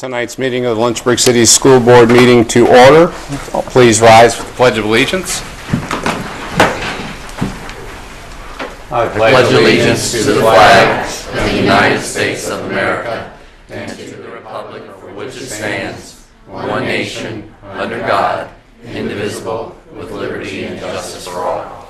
Tonight's meeting of the Lynchburg City School Board meeting to order. Please rise for the Pledge of Allegiance. I pledge allegiance to the flag of the United States of America and to the republic for which it stands, one nation, under God, indivisible, with liberty and justice for all.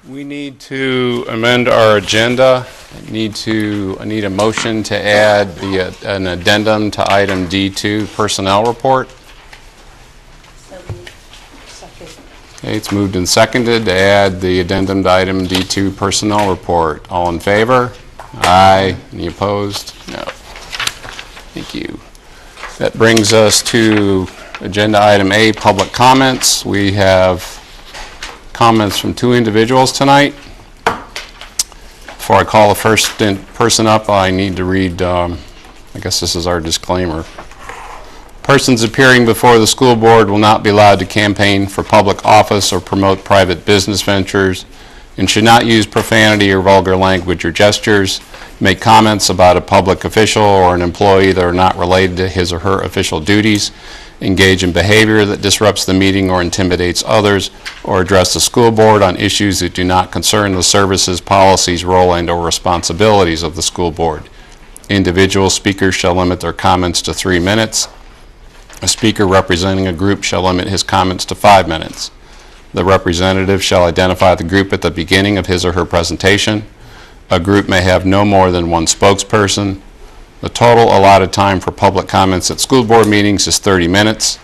We need to amend our agenda. I need a motion to add an addendum to item D2, personnel report. Okay, it's moved and seconded to add the addendum to item D2, personnel report. All in favor? Aye. Any opposed? No. Thank you. That brings us to agenda item A, public comments. We have comments from two individuals tonight. Before I call the first person up, I need to read, I guess this is our disclaimer. Persons appearing before the school board will not be allowed to campaign for public office or promote private business ventures and should not use profanity or vulgar language or gestures, make comments about a public official or an employee that are not related to his or her official duties, engage in behavior that disrupts the meeting or intimidates others, or address the school board on issues that do not concern the services, policies, role, and/or responsibilities of the school board. Individual speakers shall limit their comments to 3 minutes. A speaker representing a group shall limit his comments to 5 minutes. The representative shall identify the group at the beginning of his or her presentation. A group may have no more than one spokesperson. The total allotted time for public comments at school board meetings is 30 minutes.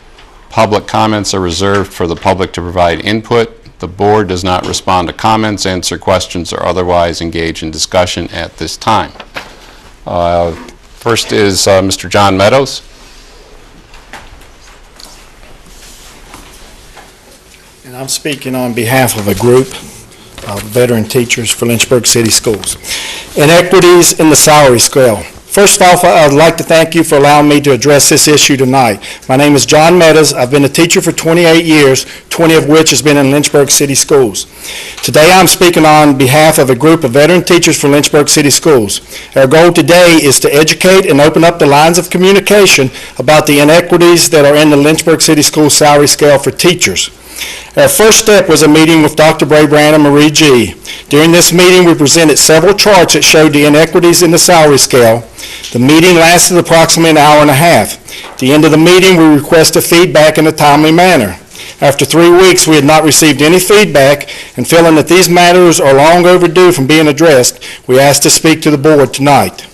Public comments are reserved for the public to provide input. The board does not respond to comments, answer questions, or otherwise engage in discussion at this time. First is Mr. John Meadows. And I'm speaking on behalf of a group of veteran teachers for Lynchburg City Schools. Inequities in the salary scale. First off, I'd like to thank you for allowing me to address this issue tonight. My name is John Meadows. I've been a teacher for 28 years, 20 of which has been in Lynchburg City Schools. Today I'm speaking on behalf of a group of veteran teachers for Lynchburg City Schools. Our goal today is to educate and open up the lines of communication about the inequities that are in the Lynchburg City Schools salary scale for teachers. Our first step was a meeting with Dr. Braybrand and Marie G. During this meeting, we presented several charts that showed the inequities in the salary scale. The meeting lasted approximately an hour and a half. At the end of the meeting, we requested feedback in a timely manner. After 3 weeks, we had not received any feedback, and feeling that these matters are long overdue from being addressed, we asked to speak to the board tonight.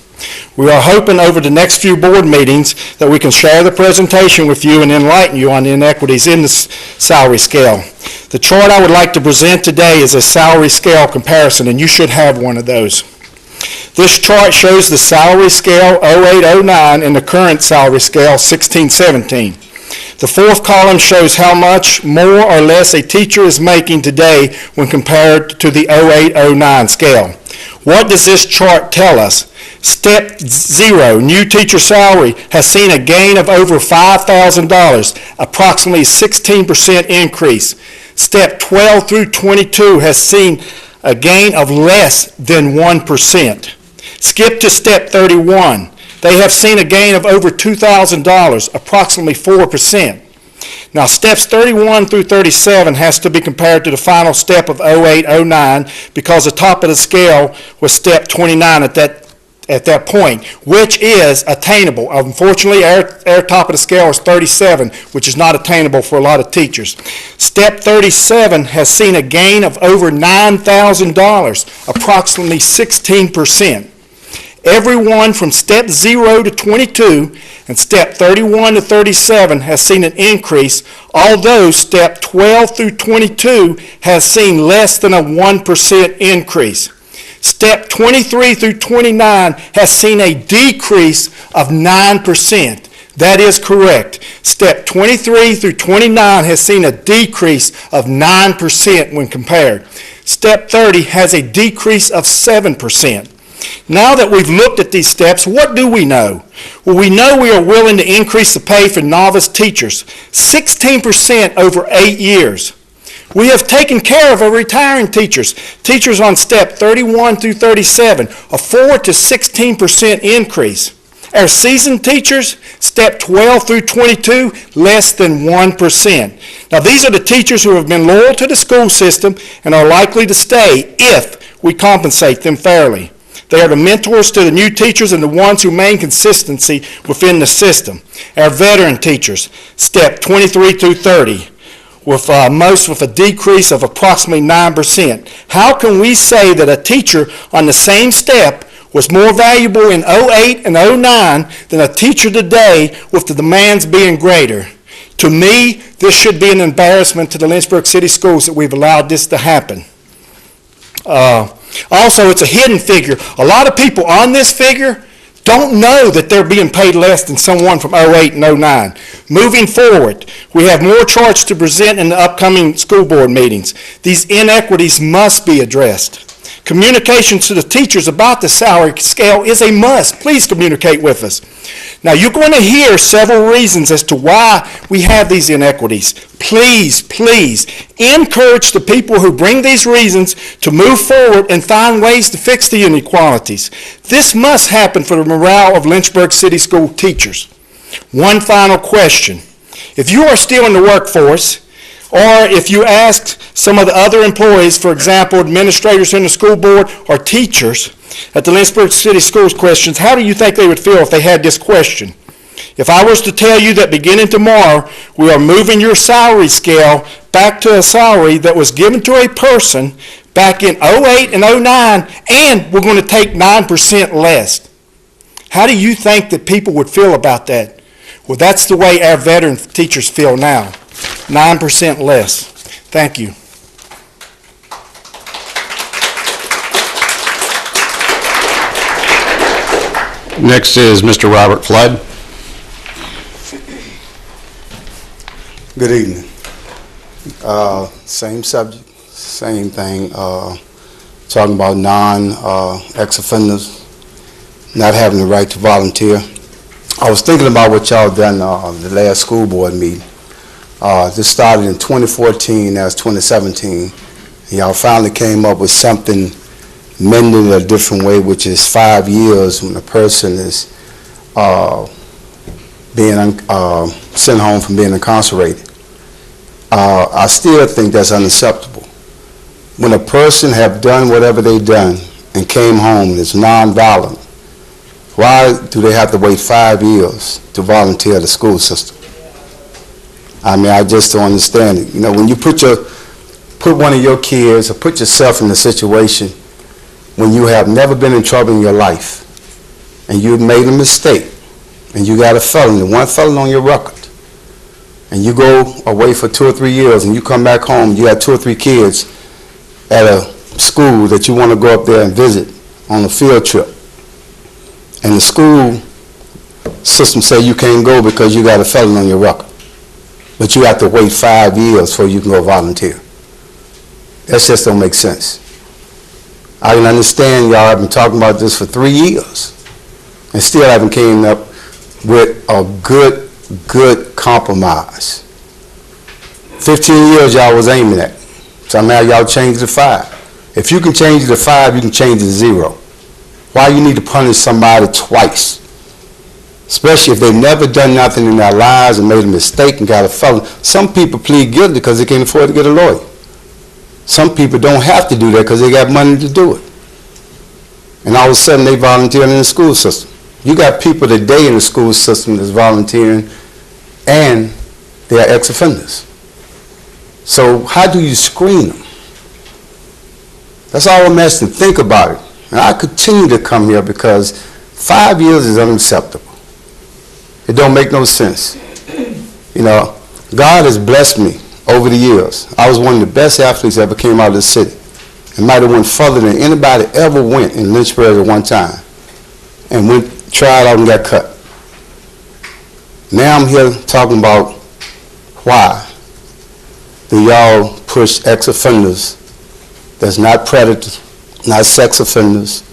We are hoping over the next few board meetings that we can share the presentation with you and enlighten you on the inequities in the salary scale. The chart I would like to present today is a salary scale comparison, and you should have one of those. This chart shows the salary scale 08-09 and the current salary scale 16-17. The fourth column shows how much more or less a teacher is making today when compared to the 08-09 scale. What does this chart tell us? Step 0, new teacher salary, has seen a gain of over $5,000, approximately 16% increase. Step 12 through 22 has seen a gain of less than 1%. Skip to step 31. They have seen a gain of over $2,000, approximately 4%. Now, steps 31 through 37 has to be compared to the final step of 08-09 because the top of the scale was step 29 at that point, which is attainable. Unfortunately, our top of the scale is 37, which is not attainable for a lot of teachers. Step 37 has seen a gain of over $9,000, approximately 16%. Everyone from step 0 to 22 and step 31 to 37 has seen an increase, although step 12 through 22 has seen less than a 1% increase. Step 23 through 29 has seen a decrease of 9%. That is correct. Step 23 through 29 has seen a decrease of 9% when compared. Step 30 has a decrease of 7%. Now that we've looked at these steps, what do we know? Well, we know we are willing to increase the pay for novice teachers, 16% over 8 years. We have taken care of our retiring teachers. Teachers on step 31 through 37, a 4 to 16% increase. Our seasoned teachers, step 12 through 22, less than 1%. Now, these are the teachers who have been loyal to the school system and are likely to stay if we compensate them fairly. They are the mentors to the new teachers and the ones who maintain consistency within the system. Our veteran teachers, step 23 through 30, with most with a decrease of approximately 9%. How can we say that a teacher on the same step was more valuable in 08 and 09 than a teacher today with the demands being greater? To me, this should be an embarrassment to the Lynchburg City Schools that we've allowed this to happen. Also, it's a hidden figure. A lot of people on this figure don't know that they're being paid less than someone from 08 and 09. Moving forward, we have more charts to present in the upcoming school board meetings. These inequities must be addressed. Communication to the teachers about the salary scale is a must. Please communicate with us. Now, you're going to hear several reasons as to why we have these inequities. Please, please encourage the people who bring these reasons to move forward and find ways to fix the inequalities. This must happen for the morale of Lynchburg City School teachers. One final question. If you are still in the workforce, or if you ask some of the other employees, for example, administrators in the school board or teachers at the Lynchburg City Schools questions, how do you think they would feel if they had this question? If I was to tell you that beginning tomorrow, we are moving your salary scale back to a salary that was given to a person back in 08 and 09, and we're going to take 9% less. How do you think that people would feel about that? Well, that's the way our veteran teachers feel now. 9% less. Thank you. Next is Mr. Robert Flood. Good evening. Same subject, same thing. Talking about ex-offenders not having the right to volunteer. I was thinking about what y'all done the last school board meeting. This started in 2014, now it's 2017. Y'all finally came up with something mended a different way, which is 5 years when a person is being sent home from being incarcerated. I still think that's unacceptable. When a person have done whatever they done and came home and is nonviolent, why do they have to wait 5 years to volunteer the school system? I mean, I just don't understand it. You know, when you put one of your kids or put yourself in a situation when you have never been in trouble in your life and you made a mistake and you got a felony, one felony on your record, and you go away for 2 or 3 years and you come back home, you have 2 or 3 kids at a school that you want to go up there and visit on a field trip, and the school system say you can't go because you got a felony on your record, but you have to wait 5 years before you can go volunteer. That just don't make sense. I can understand y'all have been talking about this for 3 years and still haven't came up with a good compromise. 15 years y'all was aiming at. Somehow y'all changed to 5. If you can change it to 5, you can change it to 0. Why you need to punish somebody twice? Especially if they've never done nothing in their lives and made a mistake and got a felony. Some people plead guilty because they can't afford to get a lawyer. Some people don't have to do that because they got money to do it. And all of a sudden they volunteer in the school system. You got people today in the school system that's volunteering and they're ex-offenders. So how do you screen them? That's all I'm asking. Think about it. And I continue to come here because 5 years is unacceptable. It don't make no sense. You know, God has blessed me over the years. I was one of the best athletes that ever came out of the city. And might have went further than anybody ever went in Lynchburg at one time. And tried out and got cut. Now I'm here talking about why do y'all push ex-offenders that's not predators, not sex offenders,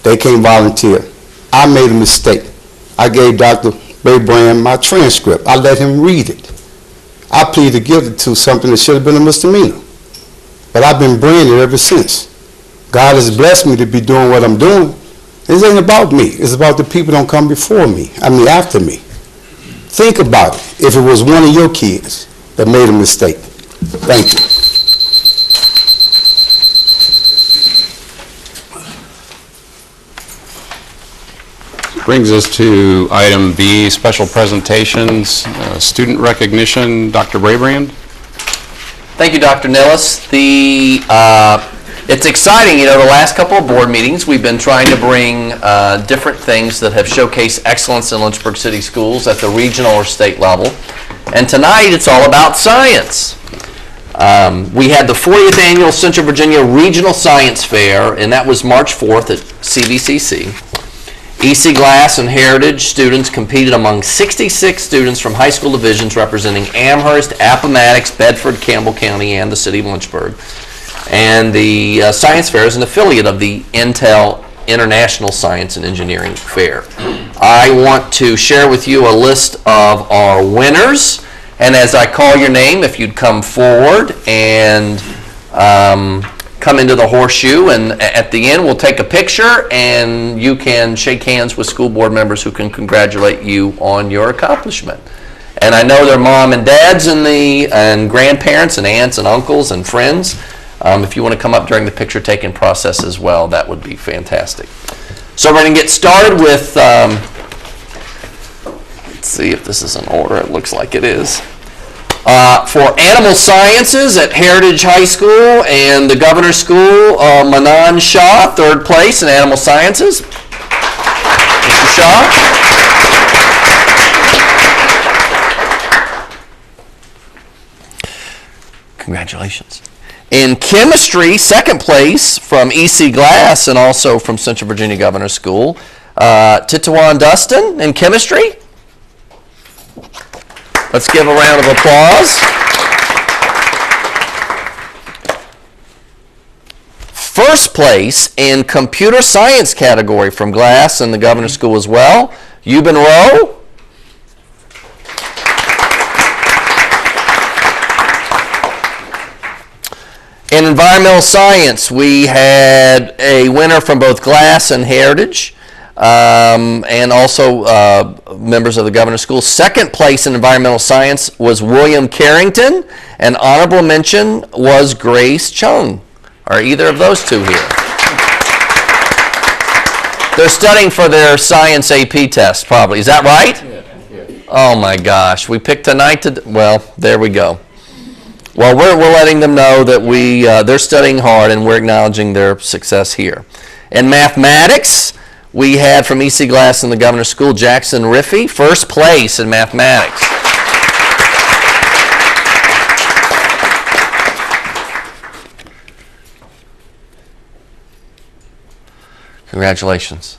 they can't volunteer. I made a mistake. I gave Dr. Brand my transcript. I let him read it. I pleaded guilty to something that should have been a misdemeanor. but I've been bringing it ever since. God has blessed me to be doing what I'm doing. This ain't about me. It's about the people that don't come before me, after me. Think about it. If it was one of your kids that made a mistake. Thank you. Brings us to item B, special presentations, student recognition. Dr. Brabrand. Thank you, Dr. Nellis. It's exciting, the last couple of board meetings, we've been trying to bring different things that have showcased excellence in Lynchburg City Schools at the regional or state level. And tonight, it's all about science. We had the 40th Annual Central Virginia Regional Science Fair, and that was March 4th at CVCC. EC Glass and Heritage students competed among 66 students from high school divisions representing Amherst, Appomattox, Bedford, Campbell County, and the city of Lynchburg. And the Science Fair is an affiliate of the Intel International Science and Engineering Fair. I want to share with you a list of our winners, and as I call your name, if you'd come forward and come into the horseshoe, and at the end we'll take a picture and you can shake hands with school board members who can congratulate you on your accomplishment. And I know their mom and dads and grandparents and aunts and uncles and friends. If you want to come up during the picture taking process as well, that would be fantastic. So we're going to get started with, let's see if this is in order. It looks like it is. For Animal Sciences at Heritage High School and the Governor's School, Manan Shah, third place in Animal Sciences. Mr. Shah. Congratulations. In Chemistry, second place from EC Glass and also from Central Virginia Governor's School, Titawan Dustin in Chemistry. Let's give a round of applause. First place in Computer Science category from Glass and the Governor's School as well, Euban Rowe. In Environmental Science, we had a winner from both Glass and Heritage. And also members of the Governor's School. Second place in Environmental Science was William Carrington, and honorable mention was Grace Chung. Are either of those two here? They're studying for their science AP test, probably. Is that right? Yeah. Oh my gosh, we picked tonight to, well, there we go. Well, we're letting them know that they're studying hard and we're acknowledging their success here. In mathematics, we had from EC Glass and the Governor's School, Jackson Riffey, first place in mathematics. Congratulations.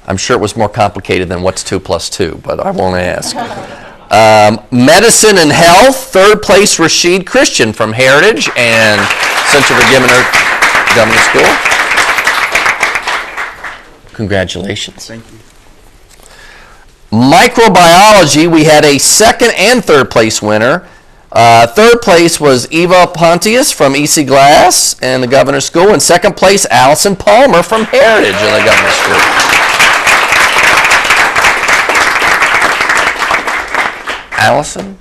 I'm sure it was more complicated than what's 2 plus 2, but I won't ask. Medicine and Health, third place, Rashid Christian from Heritage and Central Virginia Governor's School. Congratulations. Thank you. Microbiology, we had a second and third place winner. Third place was Eva Pontius from EC Glass and the Governor's School, and second place, Allison Palmer from Heritage and the Governor's School. Allison?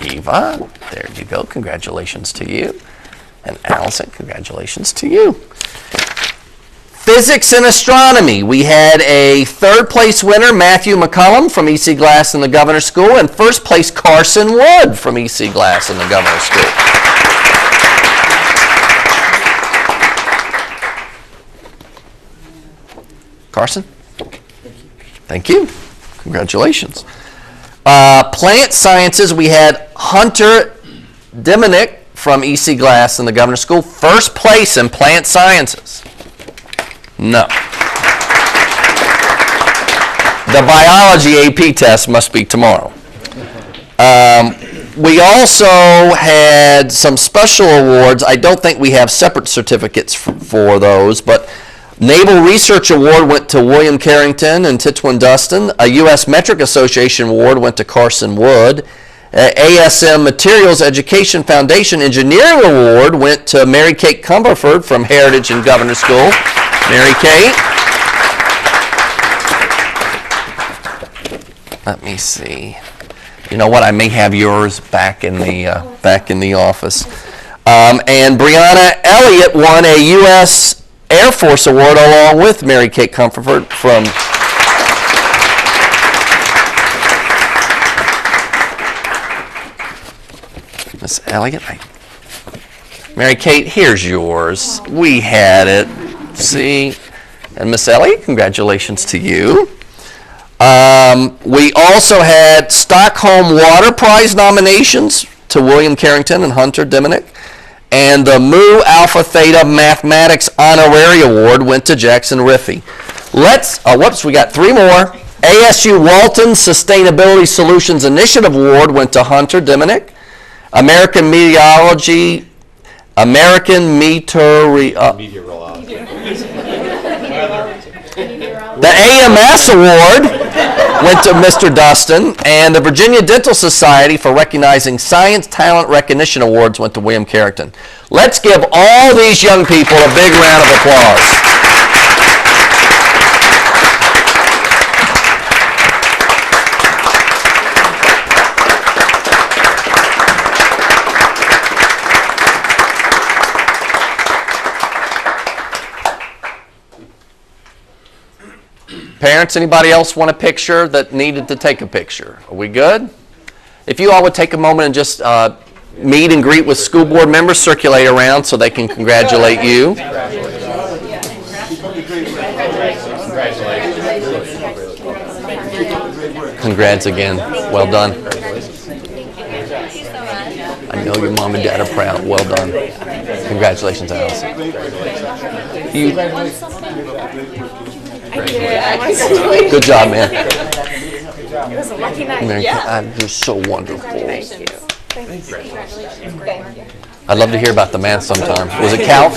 Eva, there you go. Congratulations to you. And Allison, congratulations to you. Physics and Astronomy, we had a third place winner, Matthew McCullum from EC Glass and the Governor's School, and first place, Carson Wood from EC Glass and the Governor's School. Carson? Thank you. Congratulations. Plant Sciences, we had Hunter Diminick from EC Glass and the Governor's School, first place in Plant Sciences. No. The biology AP test must be tomorrow. We also had some special awards. I don't think we have separate certificates for those, but Naval Research Award went to William Carrington and Titawan Dustin. A U.S. Metric Association Award went to Carson Wood. ASM Materials Education Foundation Engineering Award went to Mary Kate Cumberford from Heritage and Governor School. Mary Kate. Let me see. You know what? I may have yours back in the office. And Brianna Elliott won a U.S. Air Force Award along with Mary Kate Cumberford from Miss Elliott. Mary Kate, here's yours. We had it. See? And Miss Elliott, congratulations to you. We also had Stockholm Water Prize nominations to William Carrington and Hunter Diminick. And the Mu Alpha Theta Mathematics Honorary Award went to Jackson Riffey. We got 3 more. ASU Walton Sustainability Solutions Initiative Award went to Hunter Diminick. American Meteorology, the AMS Award went to Mr. Dustin, and the Virginia Dental Society for recognizing Science Talent Recognition Awards went to William Carrington. Let's give all these young people a big round of applause. Parents, anybody else want a picture that needed to take a picture? Are we good? If you all would take a moment and just meet and greet with school board members, circulate around so they can congratulate you. Congrats again. Well done. I know your mom and dad are proud. Well done. Congratulations, Alice. Good job, man. It was a lucky night. You're so wonderful. Thank you. Thank you. I'd love to hear about the math sometime. Was it calc?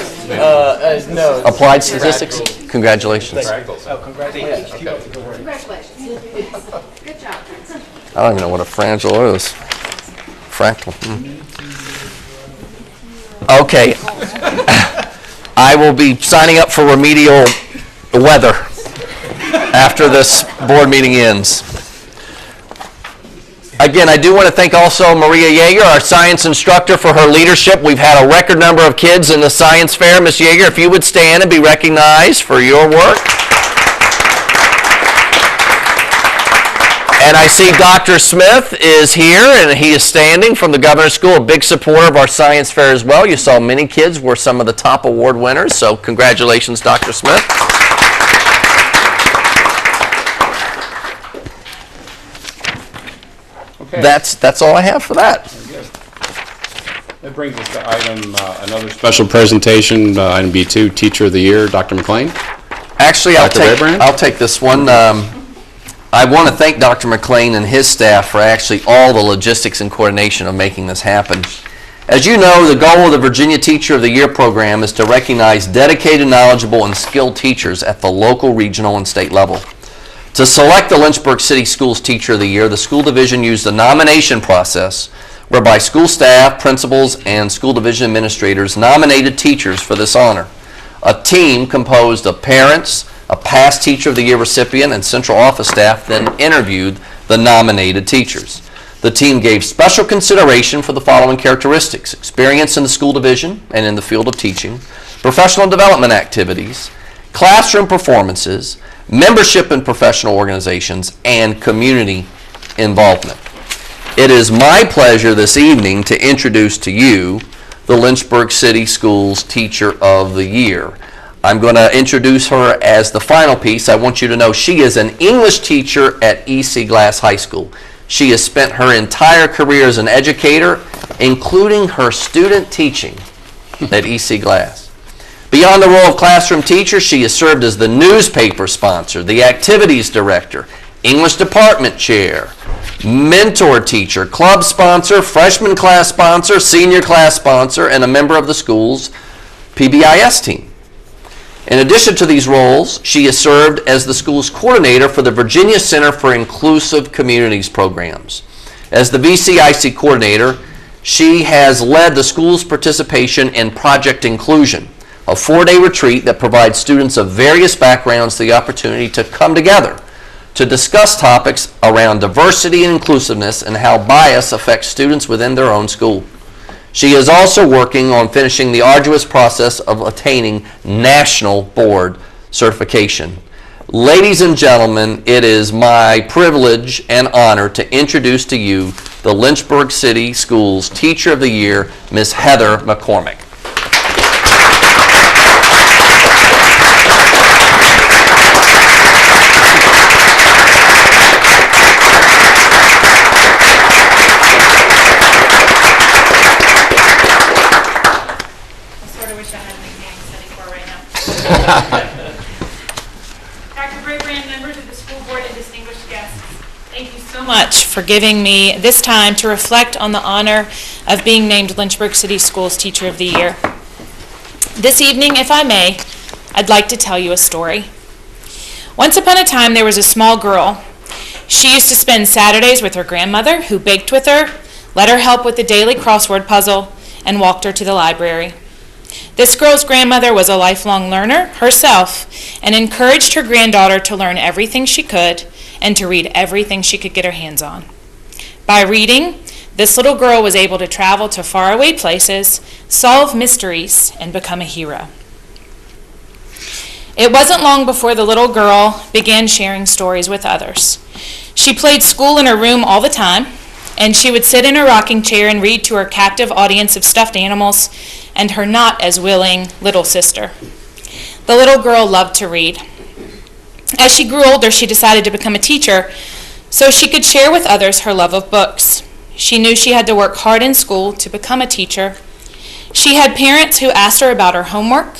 No. Applied statistics? Congratulations. Oh, congratulations. Good job. I don't even know what a fractal is. Fractal. Okay. I will be signing up for remedial weather after this board meeting ends. Again, I do want to thank also Maria Yeager, our science instructor, for her leadership. We've had a record number of kids in the science fair. Ms. Yeager, if you would stand and be recognized for your work. And I see Dr. Smith is here, and he is standing from the Governor's School, a big supporter of our science fair as well. You saw many kids were some of the top award winners, so congratulations, Dr. Smith. Okay. That's all I have for that. That brings us to item, another special presentation, item B2, Teacher of the Year, Dr. McLean. Actually, Dr. Raybrand? I'll take this one. I want to thank Dr. McLean and his staff for actually all the logistics and coordination of making this happen. As you know, the goal of the Virginia Teacher of the Year program is to recognize dedicated, knowledgeable, and skilled teachers at the local, regional, and state level. To select the Lynchburg City Schools Teacher of the Year, the school division used a nomination process whereby school staff, principals, and school division administrators nominated teachers for this honor. A team composed of parents, a past Teacher of the Year recipient, and central office staff then interviewed the nominated teachers. The team gave special consideration for the following characteristics: experience in the school division and in the field of teaching, professional development activities, classroom performances, membership in professional organizations, and community involvement. It is my pleasure this evening to introduce to you the Lynchburg City Schools Teacher of the Year. I'm going to introduce her as the final piece. I want you to know she is an English teacher at E.C. Glass High School. She has spent her entire career as an educator, including her student teaching at E.C. Glass. Beyond the role of classroom teacher, she has served as the newspaper sponsor, the activities director, English department chair, mentor teacher, club sponsor, freshman class sponsor, senior class sponsor, and a member of the school's PBIS team. In addition to these roles, she has served as the school's coordinator for the Virginia Center for Inclusive Communities programs. As the VCIC coordinator, she has led the school's participation in Project Inclusion, a 4-day retreat that provides students of various backgrounds the opportunity to come together to discuss topics around diversity and inclusiveness and how bias affects students within their own school. She is also working on finishing the arduous process of attaining national board certification. Ladies and gentlemen, it is my privilege and honor to introduce to you the Lynchburg City Schools Teacher of the Year, Ms. Heather McCormick. Dr. Brabrand, members of the school board, and distinguished guests, thank you so much for giving me this time to reflect on the honor of being named Lynchburg City Schools Teacher of the Year. This evening, if I may, I'd like to tell you a story. Once upon a time, there was a small girl. She used to spend Saturdays with her grandmother, who baked with her, let her help with the daily crossword puzzle, and walked her to the library. This girl's grandmother was a lifelong learner herself and encouraged her granddaughter to learn everything she could and to read everything she could get her hands on. By reading, this little girl was able to travel to faraway places, solve mysteries, and become a hero. It wasn't long before the little girl began sharing stories with others. She played school in her room all the time, and she would sit in her rocking chair and read to her captive audience of stuffed animals and her not as willing little sister. The little girl loved to read. As she grew older, she decided to become a teacher so she could share with others her love of books. She knew she had to work hard in school to become a teacher. She had parents who asked her about her homework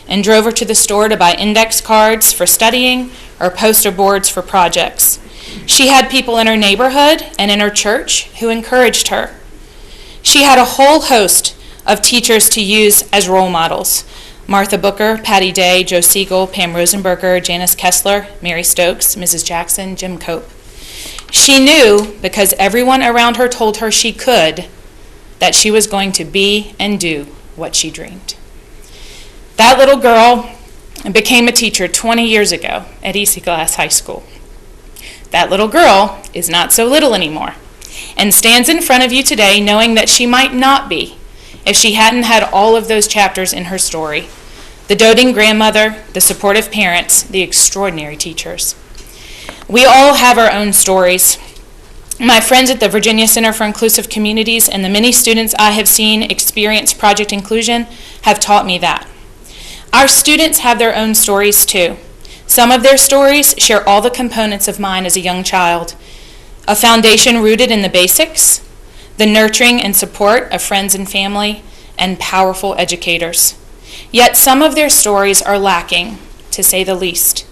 and drove her to the store to buy index cards for studying or poster boards for projects. She had people in her neighborhood and in her church who encouraged her. She had a whole host of teachers to use as role models: Martha Booker, Patty Day, Joe Siegel, Pam Rosenberger, Janice Kessler, Mary Stokes, Mrs. Jackson, Jim Cope. She knew, because everyone around her told her she could, that she was going to be and do what she dreamed. That little girl became a teacher 20 years ago at East Glass High School. That little girl is not so little anymore and stands in front of you today knowing that she might not be if she hadn't had all of those chapters in her story: the doting grandmother, the supportive parents, the extraordinary teachers. We all have our own stories. My friends at the Virginia Center for Inclusive Communities and the many students I have seen experience Project Inclusion have taught me that. Our students have their own stories too. Some of their stories share all the components of mine as a young child: a foundation rooted in the basics, the nurturing and support of friends and family, and powerful educators. Yet some of their stories are lacking, to say the least.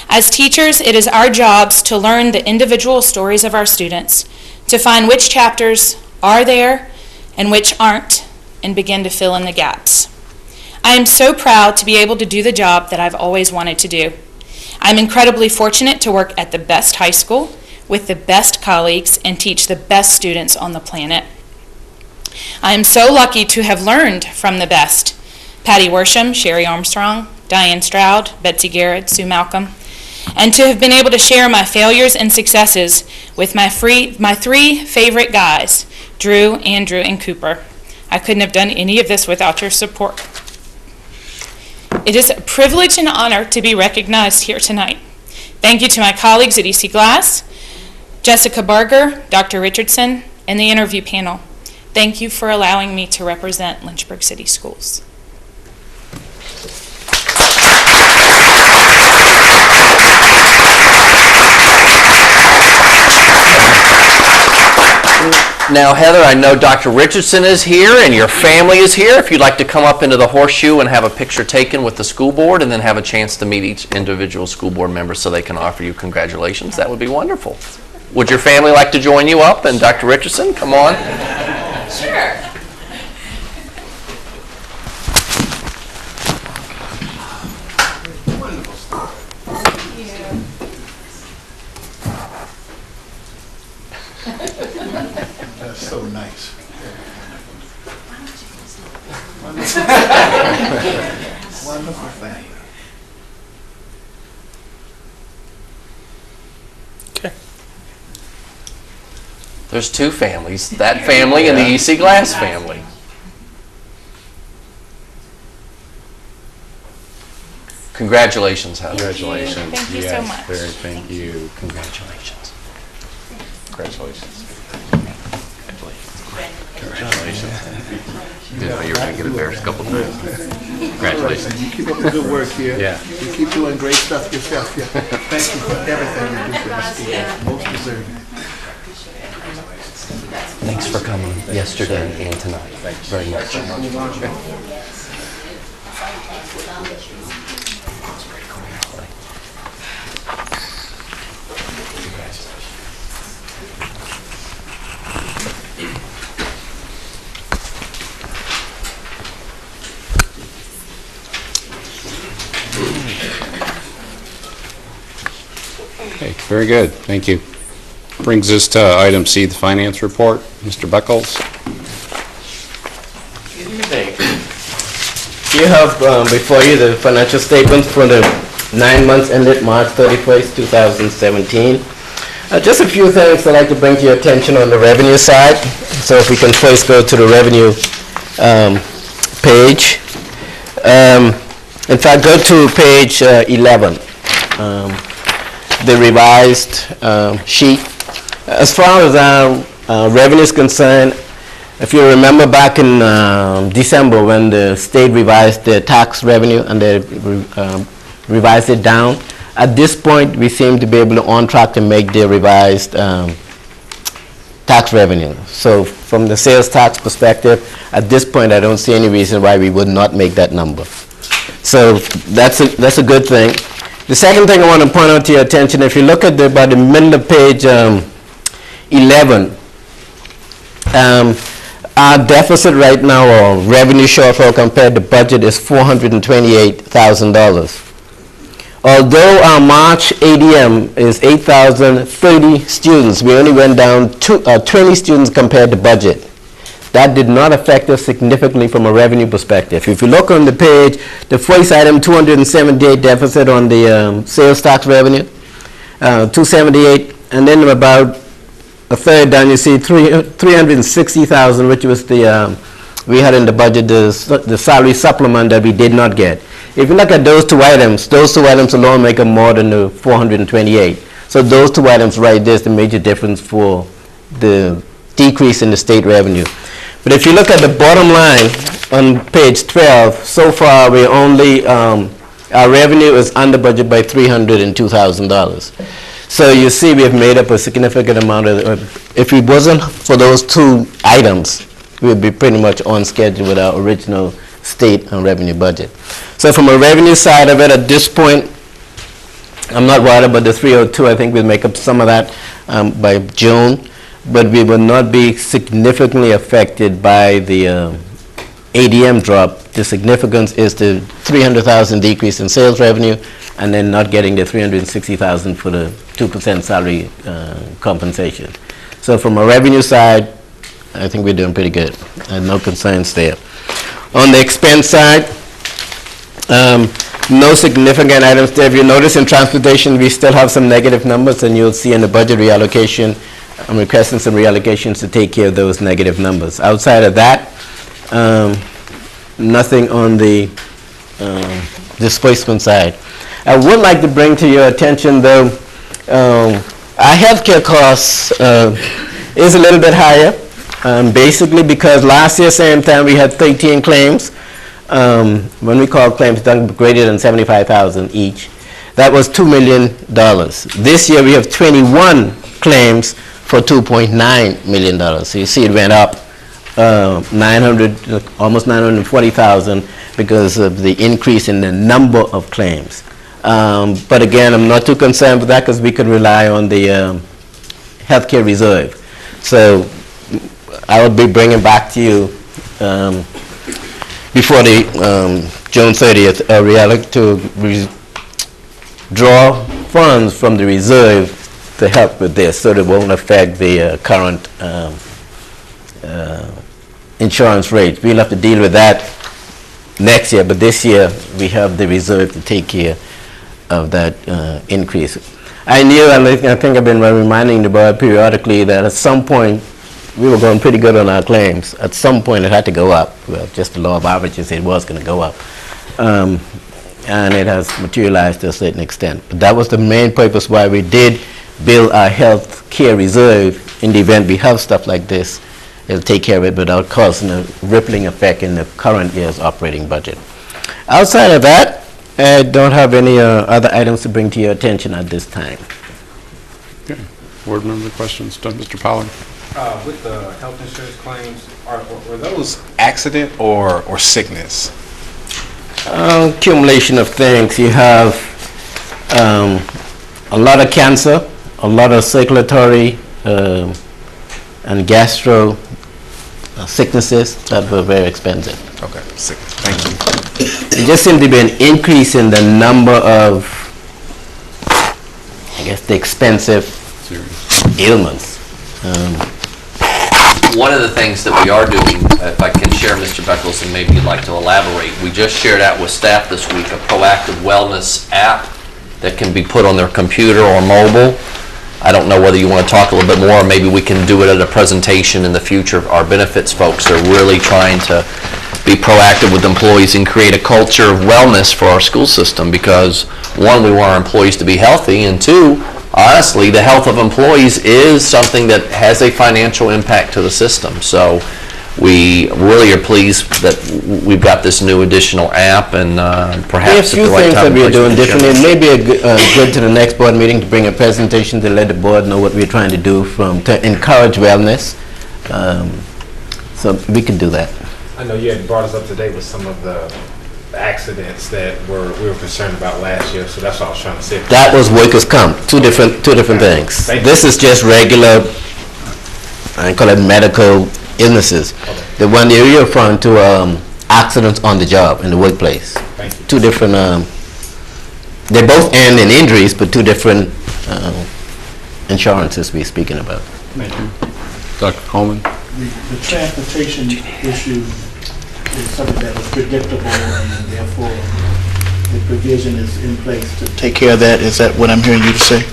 As teachers, it is our jobs to learn the individual stories of our students, to find which chapters are there and which aren't, and begin to fill in the gaps. I am so proud to be able to do the job that I've always wanted to do. I'm incredibly fortunate to work at the best high school, with the best colleagues, and teach the best students on the planet. I am so lucky to have learned from the best: Patty Worsham, Sherry Armstrong, Diane Stroud, Betsy Garrett, Sue Malcolm, and to have been able to share my failures and successes with my three favorite guys, Drew, Andrew, and Cooper. I couldn't have done any of this without your support. It is a privilege and honor to be recognized here tonight. Thank you to my colleagues at EC Glass, Jessica Barger, Dr. Richardson, and the interview panel. Thank you for allowing me to represent Lynchburg City Schools. Now, Heather, I know Dr. Richardson is here and your family is here. If you'd like to come up into the horseshoe and have a picture taken with the school board and then have a chance to meet each individual school board member so they can offer you congratulations, that would be wonderful. Would your family like to join you up? And Dr. Richardson, come on. Sure. so nice. Wonderful thing. There's two families, that family and the EC Glass family. Congratulations, Heather. Congratulations. Thank you so Yes, much. Thank you. Congratulations. Congratulations. Congratulations. Didn't know you were going to get embarrassed a couple times. Congratulations. You keep up the good work here. Yeah. You keep doing great stuff yourself here. Thank you for everything you do for the school. Most deserving. Thanks for coming yesterday and tonight. Very much. Okay, very good. Thank you. Brings us to item C, the finance report. Mr. Beckles. Good evening. You have before you the financial statements for the 9 months ended March 31st, 2017. Just a few things I'd like to bring to your attention on the revenue side. So if we can first go to the revenue page. In fact, go to page 11, the revised sheet. As far as our revenue is concerned, if you remember back in December when the state revised their tax revenue and they revised it down, at this point we seem to be able to on track to make the revised tax revenue. So from the sales tax perspective, at this point I don't see any reason why we would not make that number. So that's a good thing. The second thing I want to point out to your attention, if you look at about the middle of page 11, our deficit right now, or revenue shortfall compared to budget, is $428,000. Although our March ADM is 8,030 students, we only went down 20 students compared to budget. That did not affect us significantly from a revenue perspective. If you look on the page, the first item, 278 deficit on the sales tax revenue, 278, and then about a third down, you see 360,000, which was the we had in the budget the salary supplement that we did not get. If you look at those two items alone make up more than the 428. So those two items right there is the major difference for the decrease in the state revenue. But if you look at the bottom line on page 12, so far we only our revenue is under budget by $302,000. So you see we have made up a significant amount of, if it wasn't for those two items, we would be pretty much on schedule with our original state and revenue budget. So from a revenue side of it, at this point, I'm not worried about the 302. I think we'll make up some of that by June, but we will not be significantly affected by the ADM drop. The significance is the $300,000 decrease in sales revenue, and then not getting the $360,000 for the 2% salary compensation. So from a revenue side, I think we're doing pretty good, and no concerns there. On the expense side, no significant items there. If you notice in transportation, we still have some negative numbers, and you'll see in the budget reallocation, I'm requesting some reallocations to take care of those negative numbers. Outside of that, nothing on the disbursement side. I would like to bring to your attention, though, our healthcare costs is a little bit higher, basically because last year, same time, we had 13 claims. When we call claims done greater than $75,000 each, that was $2 million. This year, we have 21 claims for $2.9 million. So you see it went up almost $940,000 because of the increase in the number of claims. But again, I'm not too concerned with that because we could rely on the healthcare reserve. So I will be bringing back to you before the June 30th to draw funds from the reserve to help with this, so that it won't affect the current insurance rates. We'll have to deal with that next year, but this year we have the reserve to take care of that increase. I think I've been reminding the board periodically that at some point we were going pretty good on our claims. At some point it had to go up. Well, just the law of averages, it was going to go up. And it has materialized to a certain extent. But that was the main purpose why we did build our health care reserve in the event we have stuff like this. It'll take care of it without causing a rippling effect in the current year's operating budget. Outside of that, I don't have any other items to bring to your attention at this time. Okay. Board member questions? Mr. Pollard? With the health insurance claims, were those accident or sickness? Accumulation of things. You have a lot of cancer, a lot of circulatory and gastro sicknesses that were very expensive. Okay, sickness. Thank you. There just seemed to be an increase in the number of, I guess, the expensive ailments. One of the things that we are doing, if I can share, Mr. Beckles, and maybe you'd like to elaborate, we just shared out with staff this week a proactive wellness app that can be put on their computer or mobile. I don't know whether you want to talk a little bit more, or maybe we can do it at a presentation in the future. Our benefits folks are really trying to be proactive with employees and create a culture of wellness for our school system because, one, we want our employees to be healthy, and two, honestly, the health of employees is something that has a financial impact to the system. So we really are pleased that we've got this new additional app, and perhaps There are a few things that we're doing differently. It may be good to the next board meeting to bring a presentation to let the board know what we're trying to do to encourage wellness. So we can do that. I know you had brought us up to date with some of the accidents that we were concerned about last year, so that's what I was trying to say. That was workers' comp, two different things. Thank you. This is just regular, I call it medical illnesses. Okay. The one you're referring to, accidents on the job, in the workplace. Thank you. Two different, they both end in injuries, but two different insurances we're speaking about. Thank you. Dr. Coleman? The transportation issue is something that was predictable, and therefore the provision is in place to take care of that. Is that what I'm hearing you to say?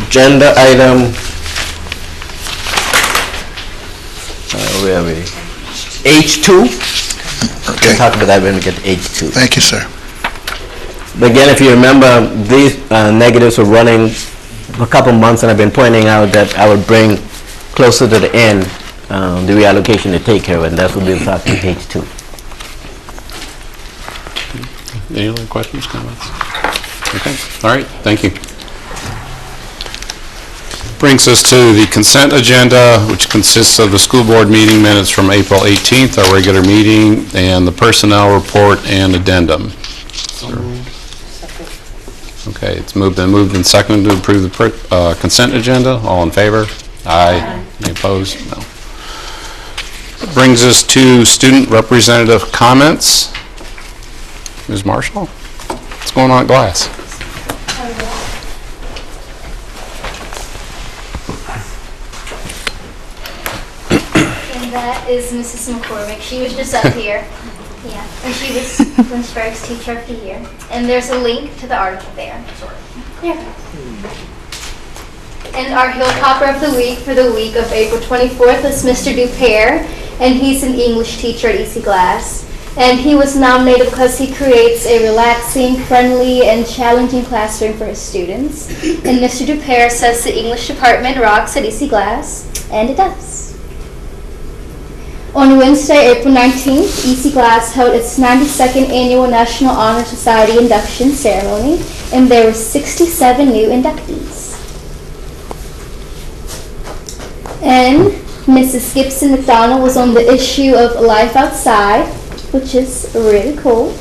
Agenda item, where are we? H2. Okay. We'll talk about that when we get to H2. Thank you, sir. But again, if you remember, these negatives were running a couple months, and I've been pointing out that I would bring closer to the end the reallocation to take care of it, and that's what we'll talk about H2. Any other questions, comments? Okay, all right, thank you. Brings us to the consent agenda, which consists of the school board meeting minutes from April 18th, our regular meeting, and the personnel report and addendum. Okay, it's moved and seconded to approve the consent agenda. All in favor? Aye. Any opposed? No. Brings us to student representative comments. Ms. Marshall, what's going on at Glass? And that is Mrs. McCormick. She was just up here. Yeah, and she was Lynchburg's Teacher of the Year. And there's a link to the article there. Yeah. And our Hilltopper of the Week for the week of April 24th is Mr. Dupere, and he's an English teacher at EC Glass. And he was nominated because he creates a relaxing, friendly, and challenging classroom for his students. And Mr. Dupere says the English department rocks at EC Glass, and it does. On Wednesday, April 19th, EC Glass held its 92nd Annual National Honor Society induction ceremony, and there were 67 new inductees. And Mrs. Gibson McDonald was on the issue of Life Outside, which is really cool.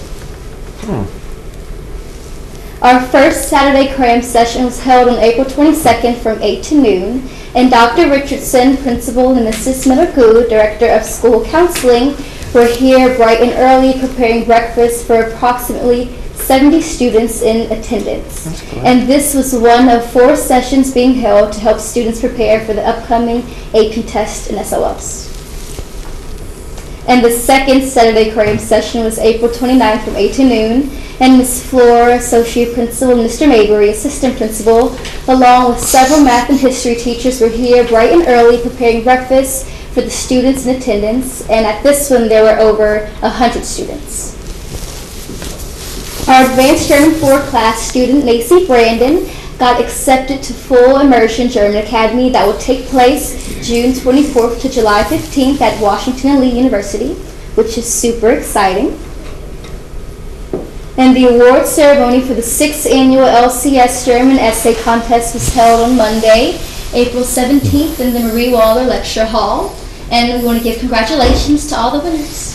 Our first Saturday cram session was held on April 22nd from 8 to noon, and Dr. Richardson, Principal, and Mrs. Miller-Gu, Director of School Counseling, were here bright and early preparing breakfast for approximately 70 students in attendance. And this was one of 4 sessions being held to help students prepare for the upcoming AP test and SOLs. And the second Saturday cram session was April 29th from 8 to noon. And Ms. Floor, Associate Principal, and Mr. Mabry, Assistant Principal, along with several math and history teachers were here bright and early preparing breakfast for the students in attendance. And at this one, there were over 100 students. Our Advanced German 4 class student, Lacey Brandon, got accepted to full immersion German Academy that will take place June 24th to July 15th at Washington and Lee University, which is super exciting. And the award ceremony for the 6th annual LCS German Essay Contest was held on Monday, April 17th in the Marie Waller Lecture Hall. And we want to give congratulations to all the winners.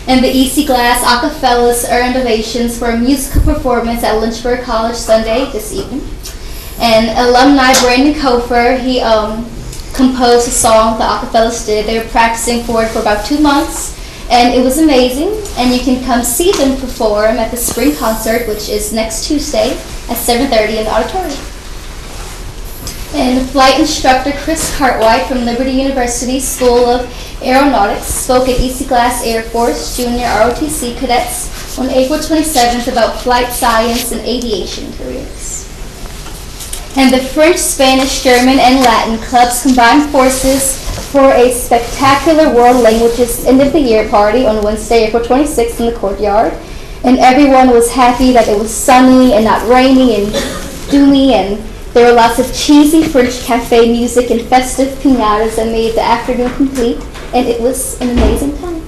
And the EC Glass Acapellas earned ovations for a musical performance at Lynchburg College Sunday this evening. And alumni Brandon Kofer, he composed a song the Acapellas did. They were practicing for it for about 2 months, and it was amazing. And you can come see them perform at the spring concert, which is next Tuesday at 7:30 in the auditorium. And flight instructor Chris Cartwright from Liberty University School of Aeronautics spoke at EC Glass Air Force Junior ROTC cadets on April 27th about flight science and aviation careers. And the French, Spanish, German, and Latin clubs combined forces for a spectacular World Languages End of the Year party on Wednesday, April 26th in the courtyard. And everyone was happy that it was sunny and not rainy and doomy, and there were lots of cheesy French cafe music and festive piñatas that made the afternoon complete, and it was an amazing time.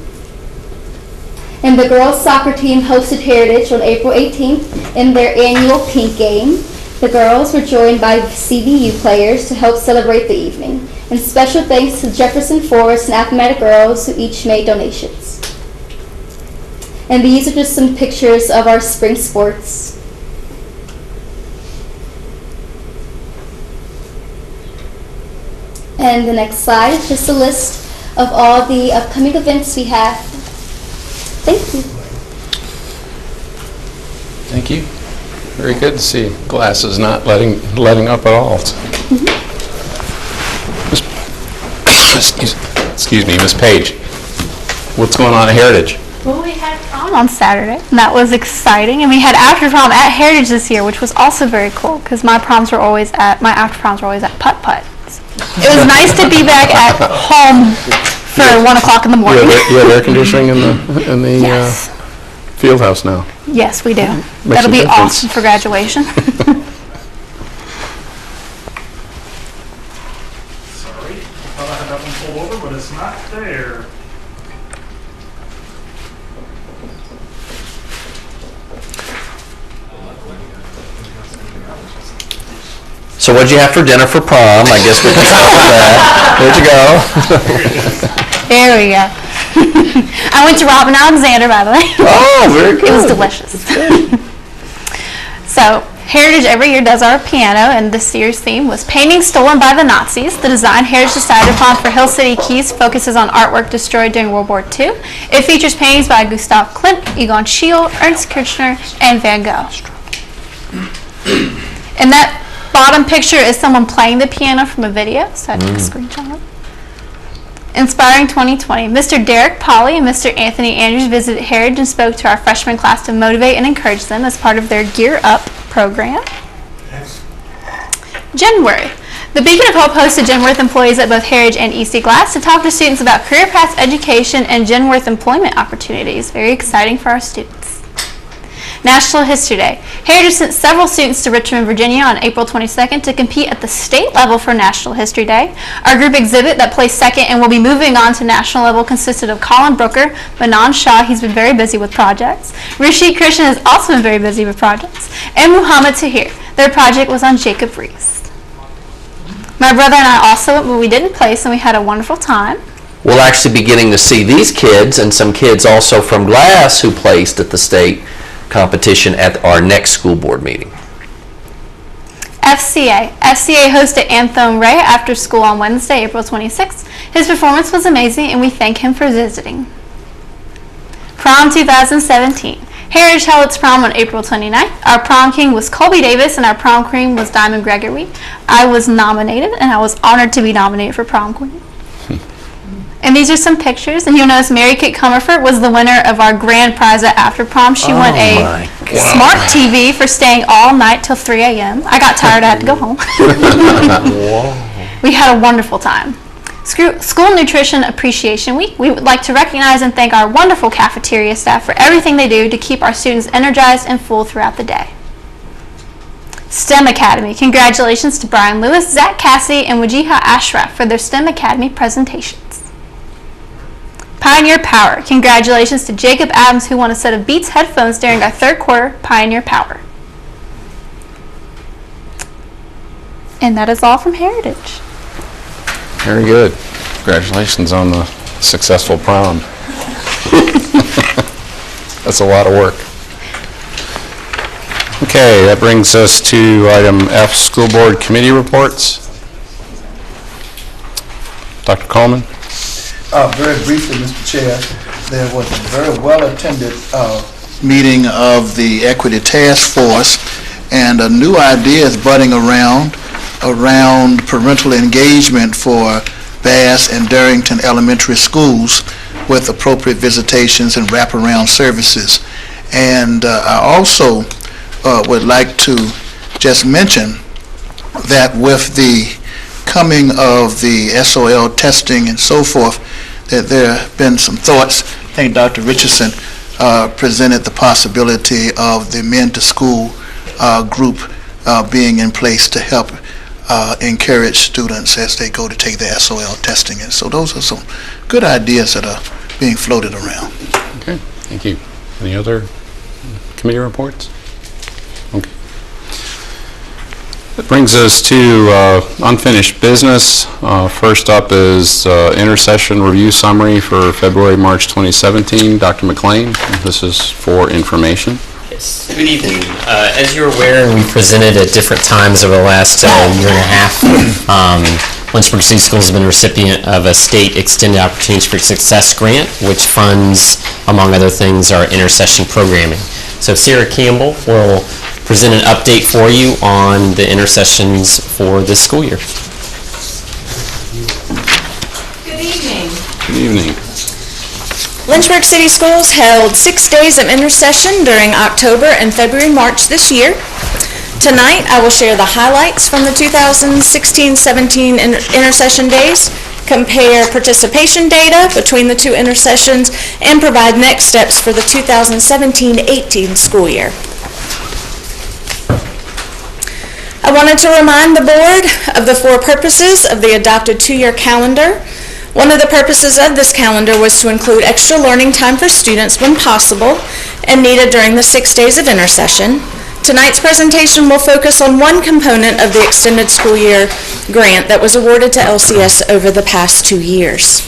And the girls' soccer team hosted Heritage on April 18th in their annual Pink Game. The girls were joined by CVU players to help celebrate the evening. And special thanks to Jefferson Forest and Appomattox girls who each made donations. And these are just some pictures of our spring sports. And the next slide is just a list of all the upcoming events we have. Thank you. Thank you. Very good to see Glass is not letting up at all. Excuse me, Miss Page. What's going on at Heritage? Well, we had prom on Saturday, and that was exciting. And we had after prom at Heritage this year, which was also very cool because my after proms were always at Putt Putt. It was nice to be back at home for 1 o'clock in the morning. You have air conditioning in the Yes. field house now. Yes, we do. Makes That'll a be difference. awesome for graduation. Sorry, I thought I had that one pulled over, but it's not there. So what'd you have for dinner for prom? I guess we can start with that. Where'd you go? There we go. I went to Robin Alexander, by the way. Oh, very good. It was delicious. So, Heritage every year does our piano, and this year's theme was Paintings Stolen by the Nazis. The design Heritage decided upon for Hill City Keys focuses on artwork destroyed during World War II. It features paintings by Gustav Klimt, Egon Schiele, Ernst Kirchner, and Van Gogh. And that bottom picture is someone playing the piano from a video, so I took a screenshot of it. Inspiring 2020. Mr. Derek Polly and Mr. Anthony Andrews visited Heritage and spoke to our freshman class to motivate and encourage them as part of their Gear Up program. January. The Beacon of Hope hosted Genworth employees at both Heritage and EC Glass to talk to students about career paths, education, and Genworth employment opportunities. Very exciting for our students. National History Day. Heritage sent several students to Richmond, Virginia on April 22nd to compete at the state level for National History Day. Our group exhibit that placed second and will be moving on to national level consisted of Colin Brooker, Manan Shah, he's been very busy with projects. Rishi Krishnan has also been very busy with projects. And Muhammad Tahir. Their project was on Jacob Rees. My brother and I also went, but we didn't place, and we had a wonderful time. We'll actually be getting to see these kids and some kids also from Glass who placed at the state competition at our next school board meeting. FCA hosted Anthem Ray after school on Wednesday, April 26th. His performance was amazing, and we thank him for visiting. Prom 2017. Heritage held its prom on April 29th. Our prom king was Colby Davis, and our prom queen was Diamond Gregory. I was nominated, and I was honored to be nominated for prom queen. And these are some pictures, and you'll notice Mary Kate Comerford was the winner of our grand prize at After Prom. She won a smart TV for staying all night till 3 a.m. I got tired, I had to go home. We had a wonderful time. School Nutrition Appreciation Week. We would like to recognize and thank our wonderful cafeteria staff for everything they do to keep our students energized and full throughout the day. STEM Academy. Congratulations to Brian Lewis, Zach Cassidy, and Wajiha Ashraf for their STEM Academy presentations. Pioneer Power. Congratulations to Jacob Adams, who won a set of Beats headphones during our third quarter Pioneer Power. And that is all from Heritage. Very good. Congratulations on the successful prom. That's a lot of work. Okay, that brings us to item F, School Board Committee Reports. Dr. Coleman? Very briefly, Mr. Chair, there was a very well-attended meeting of the Equity Task Force, and a new idea is budding around parental engagement for Bass and Darrington elementary schools with appropriate visitations and wraparound services. And I also would like to just mention that with the coming of the SOL testing and so forth, that there have been some thoughts. I think Dr. Richardson presented the possibility of the Men to School group being in place to help encourage students as they go to take the SOL testing. And so those are some good ideas that are being floated around. Okay, thank you. Any other committee reports? Okay. That brings us to unfinished business. First up is intersession review summary for February, March 2017. Dr. McLean, this is for information. Yes. Good evening. As you're aware, and we presented at different times over the last year and a half, Lynchburg City Schools has been a recipient of a state extended opportunities for success grant, which funds, among other things, our intersession programming. So Sarah Campbell will present an update for you on the intersessions for this school year. Good evening. Good evening. Lynchburg City Schools held 6 days of intersession during October and February, March this year. Tonight, I will share the highlights from the 2016-17 intersession days, compare participation data between the two intersessions, and provide next steps for the 2017-18 school year. I wanted to remind the board of the 4 purposes of the adopted 2-year calendar. One of the purposes of this calendar was to include extra learning time for students when possible and needed during the 6 days of intersession. Tonight's presentation will focus on one component of the extended school year grant that was awarded to LCS over the past 2 years.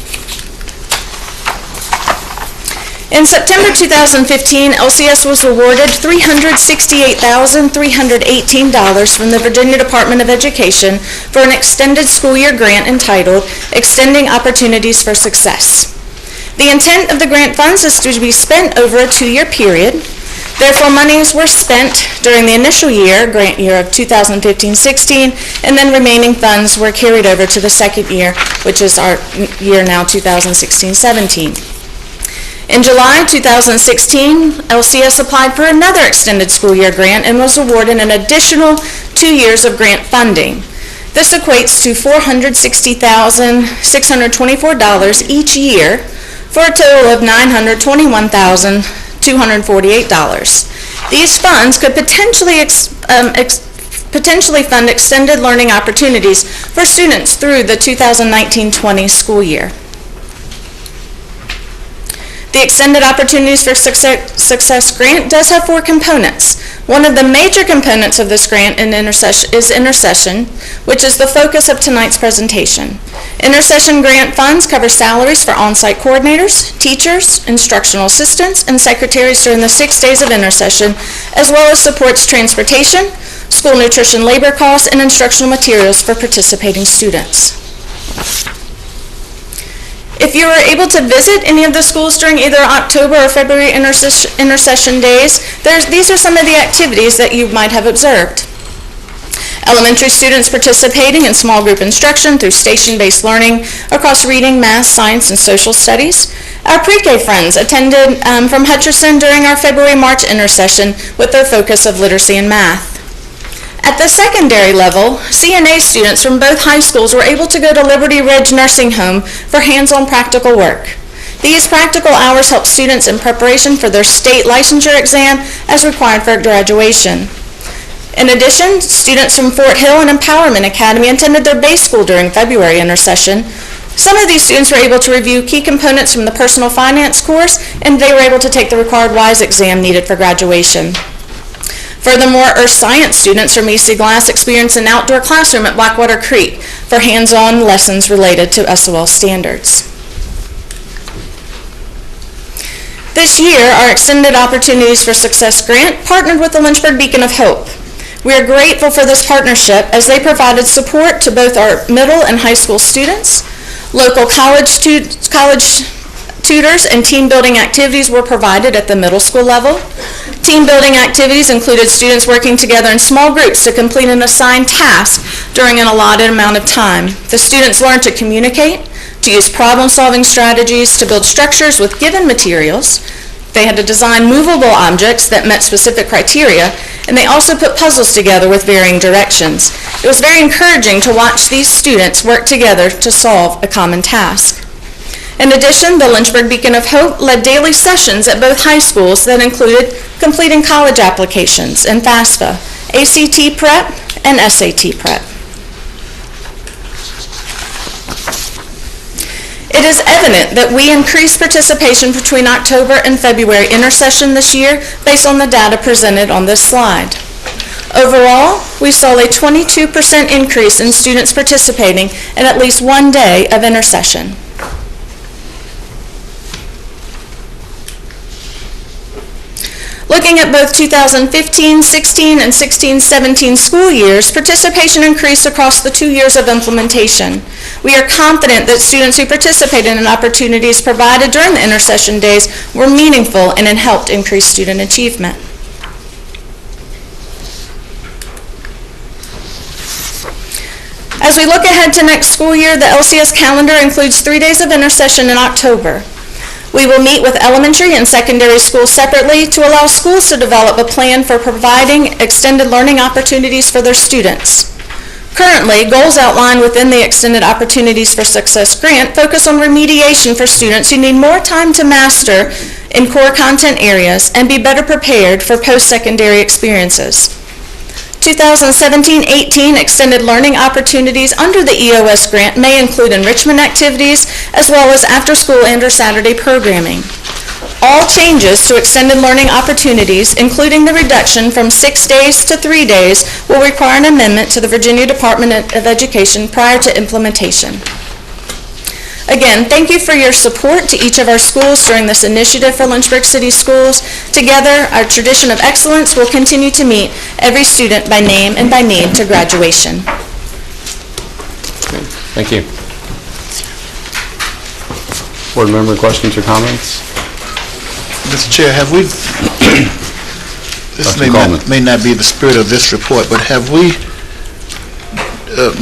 In September 2015, LCS was awarded $368,318 from the Virginia Department of Education for an extended school year grant entitled Extending Opportunities for Success. The intent of the grant funds is to be spent over a 2-year period. Therefore, monies were spent during the initial year, grant year of 2015-16, and then remaining funds were carried over to the second year, which is our year now, 2016-17. In July 2016, LCS applied for another extended school year grant and was awarded an additional 2 years of grant funding. This equates to $460,624 each year for a total of $921,248. These funds could potentially fund extended learning opportunities for students through the 2019-20 school year. The Extended Opportunities for Success grant does have 4 components. One of the major components of this grant is intersession, which is the focus of tonight's presentation. Intersession grant funds cover salaries for on-site coordinators, teachers, instructional assistants, and secretaries during the 6 days of intersession, as well as supports transportation, school nutrition labor costs, and instructional materials for participating students. If you were able to visit any of the schools during either October or February intersession days, these are some of the activities that you might have observed. Elementary students participating in small group instruction through station-based learning across reading, math, science, and social studies. Our pre-K friends attended from Hutcherson during our February-March intersession with their focus of literacy and math. At the secondary level, CNA students from both high schools were able to go to Liberty Ridge Nursing Home for hands-on practical work. These practical hours help students in preparation for their state licensure exam as required for graduation. In addition, students from Fort Hill and Empowerment Academy attended their base school during February intersession. Some of these students were able to review key components from the personal finance course, and they were able to take the required WISE exam needed for graduation. Furthermore, earth science students from EC Glass experienced an outdoor classroom at Blackwater Creek for hands-on lessons related to SOL standards. This year, our Extended Opportunities for Success grant partnered with the Lynchburg Beacon of Hope. We are grateful for this partnership as they provided support to both our middle and high school students. Local college tutors and team building activities were provided at the middle school level. Team building activities included students working together in small groups to complete an assigned task during an allotted amount of time. The students learned to communicate, to use problem-solving strategies, to build structures with given materials. They had to design movable objects that met specific criteria, and they also put puzzles together with varying directions. It was very encouraging to watch these students work together to solve a common task. In addition, the Lynchburg Beacon of Hope led daily sessions at both high schools that included completing college applications in FAFSA, ACT Prep, and SAT Prep. It is evident that we increased participation between October and February intersession this year based on the data presented on this slide. Overall, we saw a 22% increase in students participating in at least one day of intersession. Looking at both 2015-16 and 16-17 school years, participation increased across the 2 years of implementation. We are confident that students who participated in opportunities provided during the intersession days were meaningful and helped increase student achievement. As we look ahead to next school year, the LCS calendar includes 3 days of intersession in October. We will meet with elementary and secondary schools separately to allow schools to develop a plan for providing extended learning opportunities for their students. Currently, goals outlined within the Extended Opportunities for Success grant focus on remediation for students who need more time to master in core content areas and be better prepared for post-secondary experiences. 2017-18 extended learning opportunities under the EOS grant may include enrichment activities as well as after-school and/or Saturday programming. All changes to extended learning opportunities, including the reduction from 6 days to 3 days, will require an amendment to the Virginia Department of Education prior to implementation. Again, thank you for your support to each of our schools during this initiative for Lynchburg City Schools. Together, our tradition of excellence will continue to meet every student by name and by need to graduation. Thank you. Board member questions or comments? Mr. Chair, have we, this may not be the spirit of this report, but have we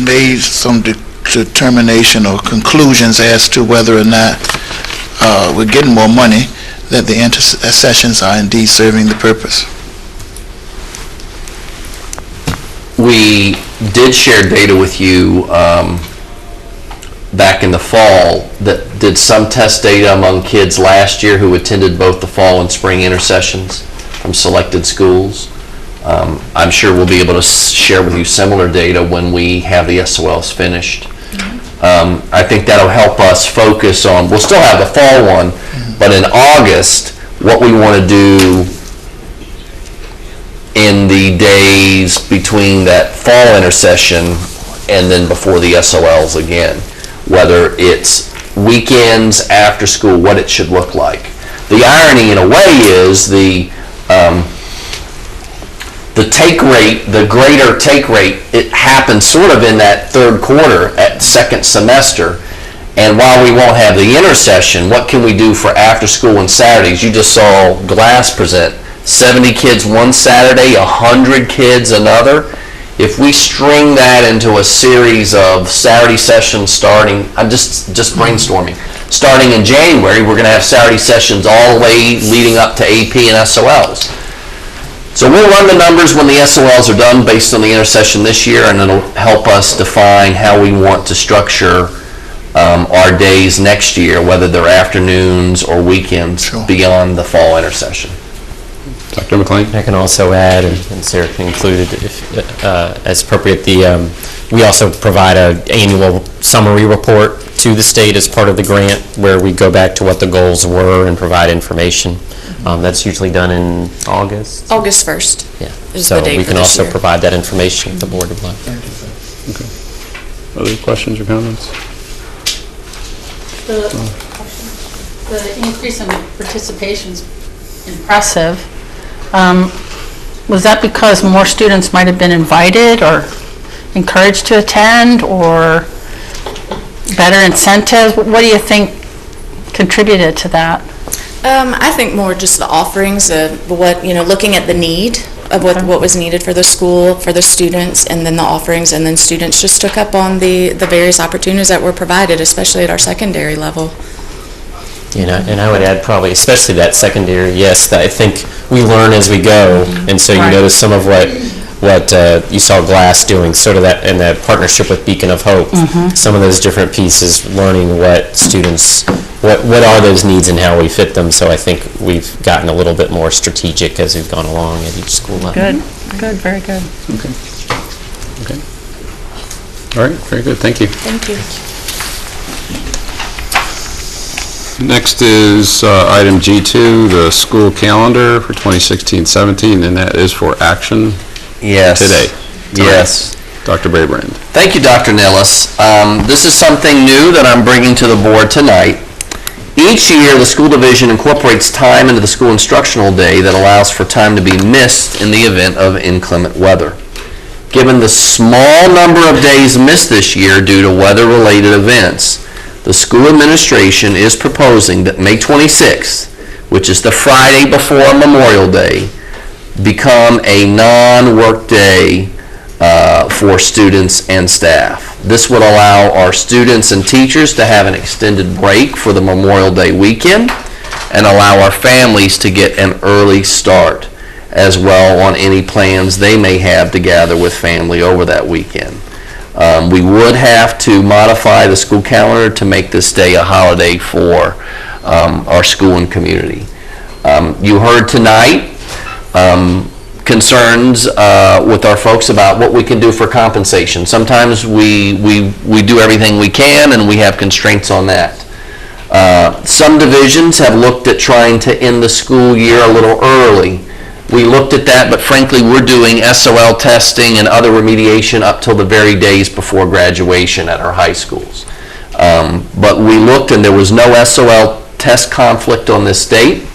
made some determination or conclusions as to whether or not we're getting more money, that the intersessions are indeed serving the purpose? We did share data with you back in the fall that did some test data among kids last year who attended both the fall and spring intersessions from selected schools. I'm sure we'll be able to share with you similar data when we have the SOLs finished. I think that'll help us focus on, we'll still have the fall one, but in August, what we want to do in the days between that fall intersession and then before the SOLs again, whether it's weekends, after school, what it should look like. The irony in a way is the take rate, the greater take rate, it happens sort of in that third quarter at second semester. And while we won't have the intersession, what can we do for after school and Saturdays? You just saw Glass present 70 kids one Saturday, 100 kids another. if we string that into a series of Saturday sessions starting, I'm just brainstorming, starting in January, we're going to have Saturday sessions all the way leading up to AP and SOLs. So we'll run the numbers when the SOLs are done based on the intersession this year, and it'll help us define how we want to structure our days next year, whether they're afternoons or weekends beyond the fall intersession. Dr. McLean? I can also add, and Sarah can include it if, as appropriate, we also provide an annual summary report to the state as part of the grant, where we go back to what the goals were and provide information. That's usually done in August. August 1st. Yeah. Is So the date we for can this also year. provide that information if the board would like. Thank you, sir. Okay. Other questions or comments? The increase in participation is impressive. Was that because more students might have been invited or encouraged to attend, or better incentives? What do you think contributed to that? I think more just the offerings of what, looking at the need of what was needed for the school, for the students, and then the offerings, and then students just took up on the various opportunities that were provided, especially at our secondary level. And I would add probably, especially that secondary, yes, that I think we learn as we go, and so you notice some of what you saw Glass doing, sort of that, and that partnership with Beacon of Hope, some of those different pieces, learning what students, what are those needs and how we fit them, so I think we've gotten a little bit more strategic as we've gone along at each school level. Good, very good. Okay. All right, very good, thank you. Thank you. Next is item G2, the school calendar for 2016-17, and that is for action today. Yes. Dr. Braybrand. Thank you, Dr. Nillis. This is something new that I'm bringing to the board tonight. Each year, the school division incorporates time into the school instructional day that allows for time to be missed in the event of inclement weather. Given the small number of days missed this year due to weather-related events, the school administration is proposing that May 26th, which is the Friday before Memorial Day, become a non-work day for students and staff. This would allow our students and teachers to have an extended break for the Memorial Day weekend and allow our families to get an early start as well on any plans they may have to gather with family over that weekend. We would have to modify the school calendar to make this day a holiday for our school and community. You heard tonight concerns with our folks about what we can do for compensation. Sometimes we do everything we can and we have constraints on that. Some divisions have looked at trying to end the school year a little early. We looked at that, but frankly, we're doing SOL testing and other remediation up till the very days before graduation at our high schools. But we looked and there was no SOL test conflict on this date.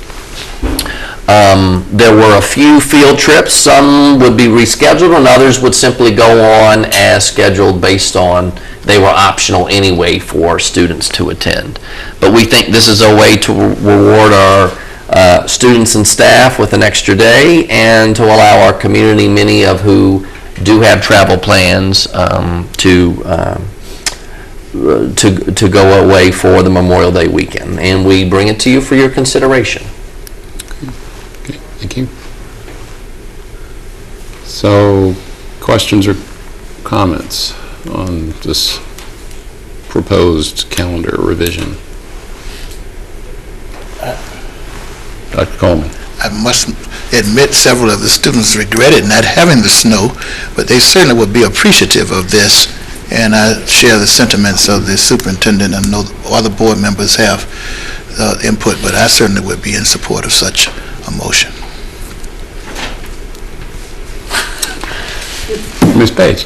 There were a few field trips. Some would be rescheduled and others would simply go on as scheduled based on they were optional anyway for students to attend. But we think this is a way to reward our students and staff with an extra day and to allow our community, many of who do have travel plans, to go away for the Memorial Day weekend. And we bring it to you for your consideration. Okay, thank you. So, questions or comments on this proposed calendar revision? Dr. Coleman. I must admit several of the students regretted not having the snow, but they certainly would be appreciative of this, and I share the sentiments of the superintendent. I know other board members have input, but I certainly would be in support of such a motion. Ms. Page.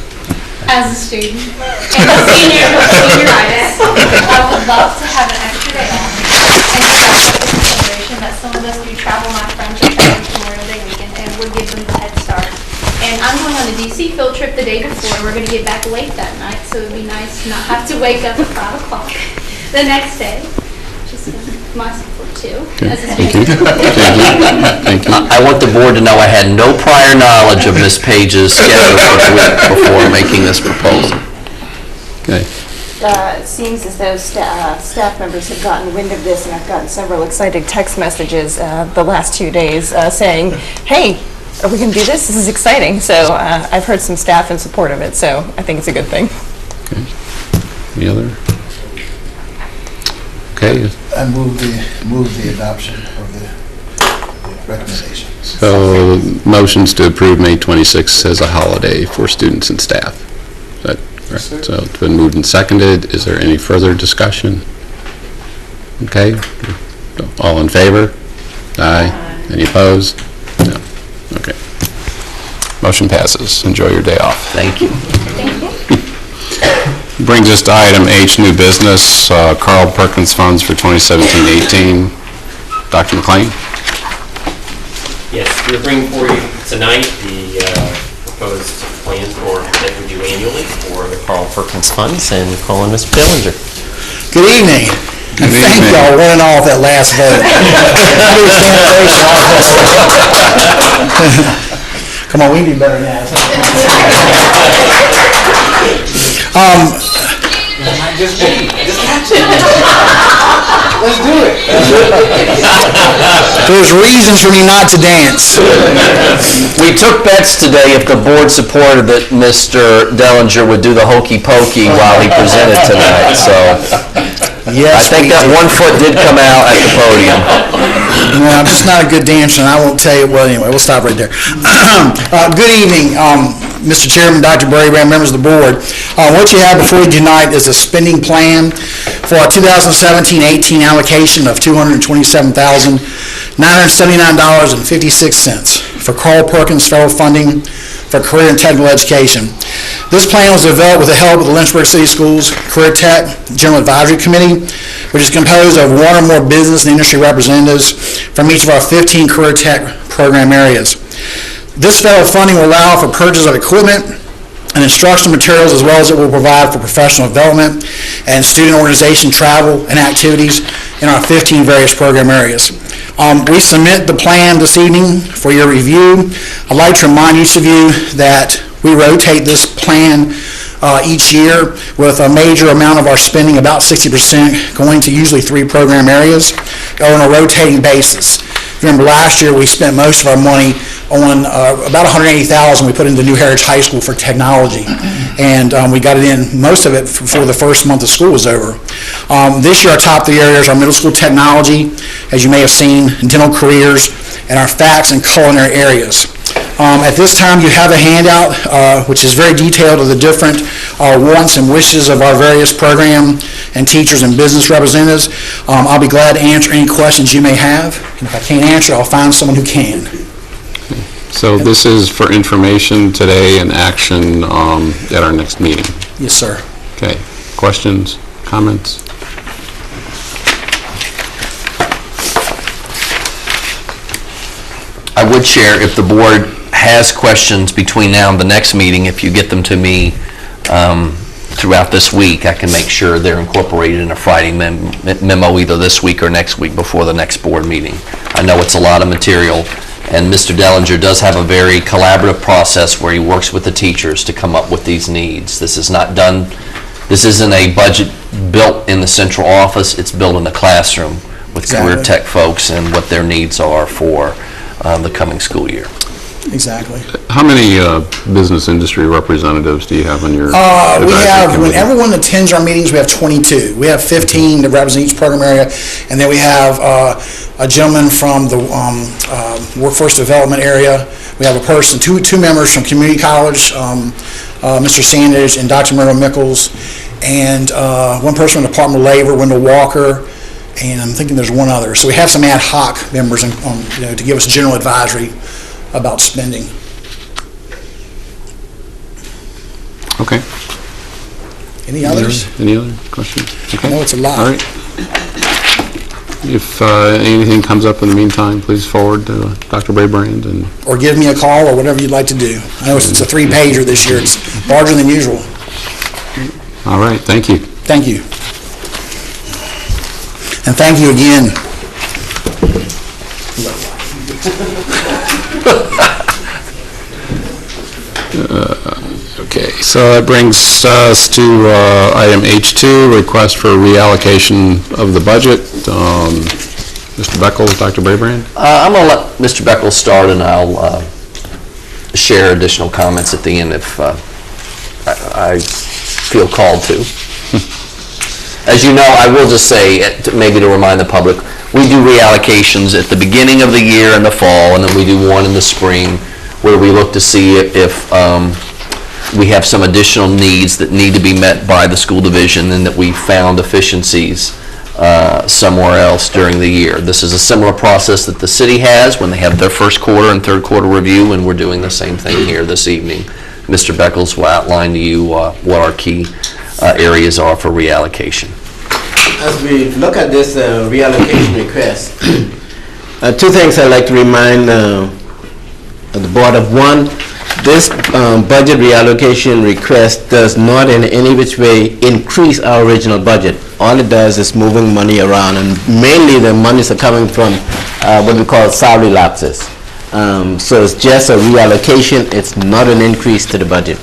As a student and a senior with senioritis, I would love to have an extra day off. And take into consideration that some of us do travel. My friends are traveling Memorial Day weekend, and would give them the head start. And I'm going on a DC field trip the day before. We're going to get back late that night, so it would be nice to not have to wake up at 5 o'clock the next day. Just my support. too. Okay, As a thank you. student. Thank you. I want the board to know I had no prior knowledge of Ms. Page's schedule for the week before making this proposal. Okay. It seems as though staff members have gotten wind of this, and I've gotten several excited text messages the last 2 days saying, hey, are we going to do this? This is exciting. So I've heard some staff in support of it, so I think it's a good thing. Okay. Any other? Okay. I move the adoption of the recommendation. So motions to approve May 26th as a holiday for students and staff. Is that correct? So it's been moved and seconded. Is there any further discussion? Okay. All in favor? Aye. Any opposed? No. Okay. Motion passes. Enjoy your day off. Thank you. Brings us to item H, new business, Carl Perkins funds for 2017-18. Dr. McLean? Yes, we're bringing for you tonight the proposed plan that we do annually for the Carl Perkins funds, and calling Mr. Dillinger. Good evening. And thank y'all running off that last vote. Come on, we can do better than that. Let's do it. There's reasons for me not to dance. We took bets today if the board supported that Mr. Dellinger would do the hokey pokey while he presented tonight, so Yes, I think that 1 foot did come out at the podium. No, I'm just not a good dancer, and I won't tell you. Well, anyway, we'll stop right there. Good evening, Mr. Chairman, Dr. Brabrand, members of the board. What you have before you tonight is a spending plan for our 2017-18 allocation of $227,979.56 for Carl Perkins federal funding for career and technical education. This plan was developed with the help of the Lynchburg City Schools Career Tech General Advisory Committee, which is composed of one or more business and industry representatives from each of our 15 career tech program areas. This federal funding will allow for purchase of equipment and instructional materials, as well as it will provide for professional development and student organization travel and activities in our 15 various program areas. We submit the plan this evening for your review. I'd like to remind each of you that we rotate this plan each year, with a major amount of our spending, about 60%, going to usually 3 program areas on a rotating basis. Remember, last year we spent most of our money on about $180,000 we put into New Heritage High School for technology, and we got it in, most of it, before the first month of school was over. This year our top 3 areas are middle school technology, as you may have seen, dental careers, and our facts and culinary areas. At this time, you have a handout which is very detailed of the different wants and wishes of our various program and teachers and business representatives. I'll be glad to answer any questions you may have, and if I can't answer, I'll find someone who can. So this is for information today and action at our next meeting? Yes, sir. Okay. Questions, comments? I would share, if the board has questions between now and the next meeting, if you get them to me throughout this week, I can make sure they're incorporated in a Friday memo either this week or next week before the next board meeting. I know it's a lot of material, and Mr. Dellinger does have a very collaborative process where he works with the teachers to come up with these needs. This is not done, this isn't a budget built in the central office, it's built in the classroom with career tech folks and what their needs are for the coming school year. Exactly. How many business industry representatives do you have on your We have, committee? when everyone attends our meetings, we have 22. We have 15 that represent each program area, and then we have a gentleman from the workforce development area. We have a person, two members from community college, Mr. Sanders and Dr. Myrtle Mickles, and one person from the Department of Labor, Wendell Walker, and I'm thinking there's one other. So we have some ad hoc members to give us general advisory about spending. Okay. Any others? Any other questions? Okay. I know it's a lot. All right. If anything comes up in the meantime, please forward to Dr. Brabrand. Or give me a call, or whatever you'd like to do. I know it's a 3-pager this year. It's larger than usual. All right. Thank you. Thank you. And thank you again Okay, so that brings us to item H2, request for reallocation of the budget. Mr. Beckles, Dr. Brabrand? I'm going to let Mr. Beckles start, and I'll share additional comments at the end if I feel called to. As you know, I will just say, maybe to remind the public, we do reallocations at the beginning of the year in the fall, and then we do one in the spring, where we look to see if we have some additional needs that need to be met by the school division and that we found efficiencies somewhere else during the year. This is a similar process that the city has when they have their first quarter and third quarter review, and we're doing the same thing here this evening. Mr. Beckles will outline to you what our key areas are for reallocation. As we look at this reallocation request, two things I'd like to remind the board of. One, this budget reallocation request does not in any which way increase our original budget. All it does is moving money around, and mainly the monies are coming from what we call salary lapses. So it's just a reallocation. It's not an increase to the budget.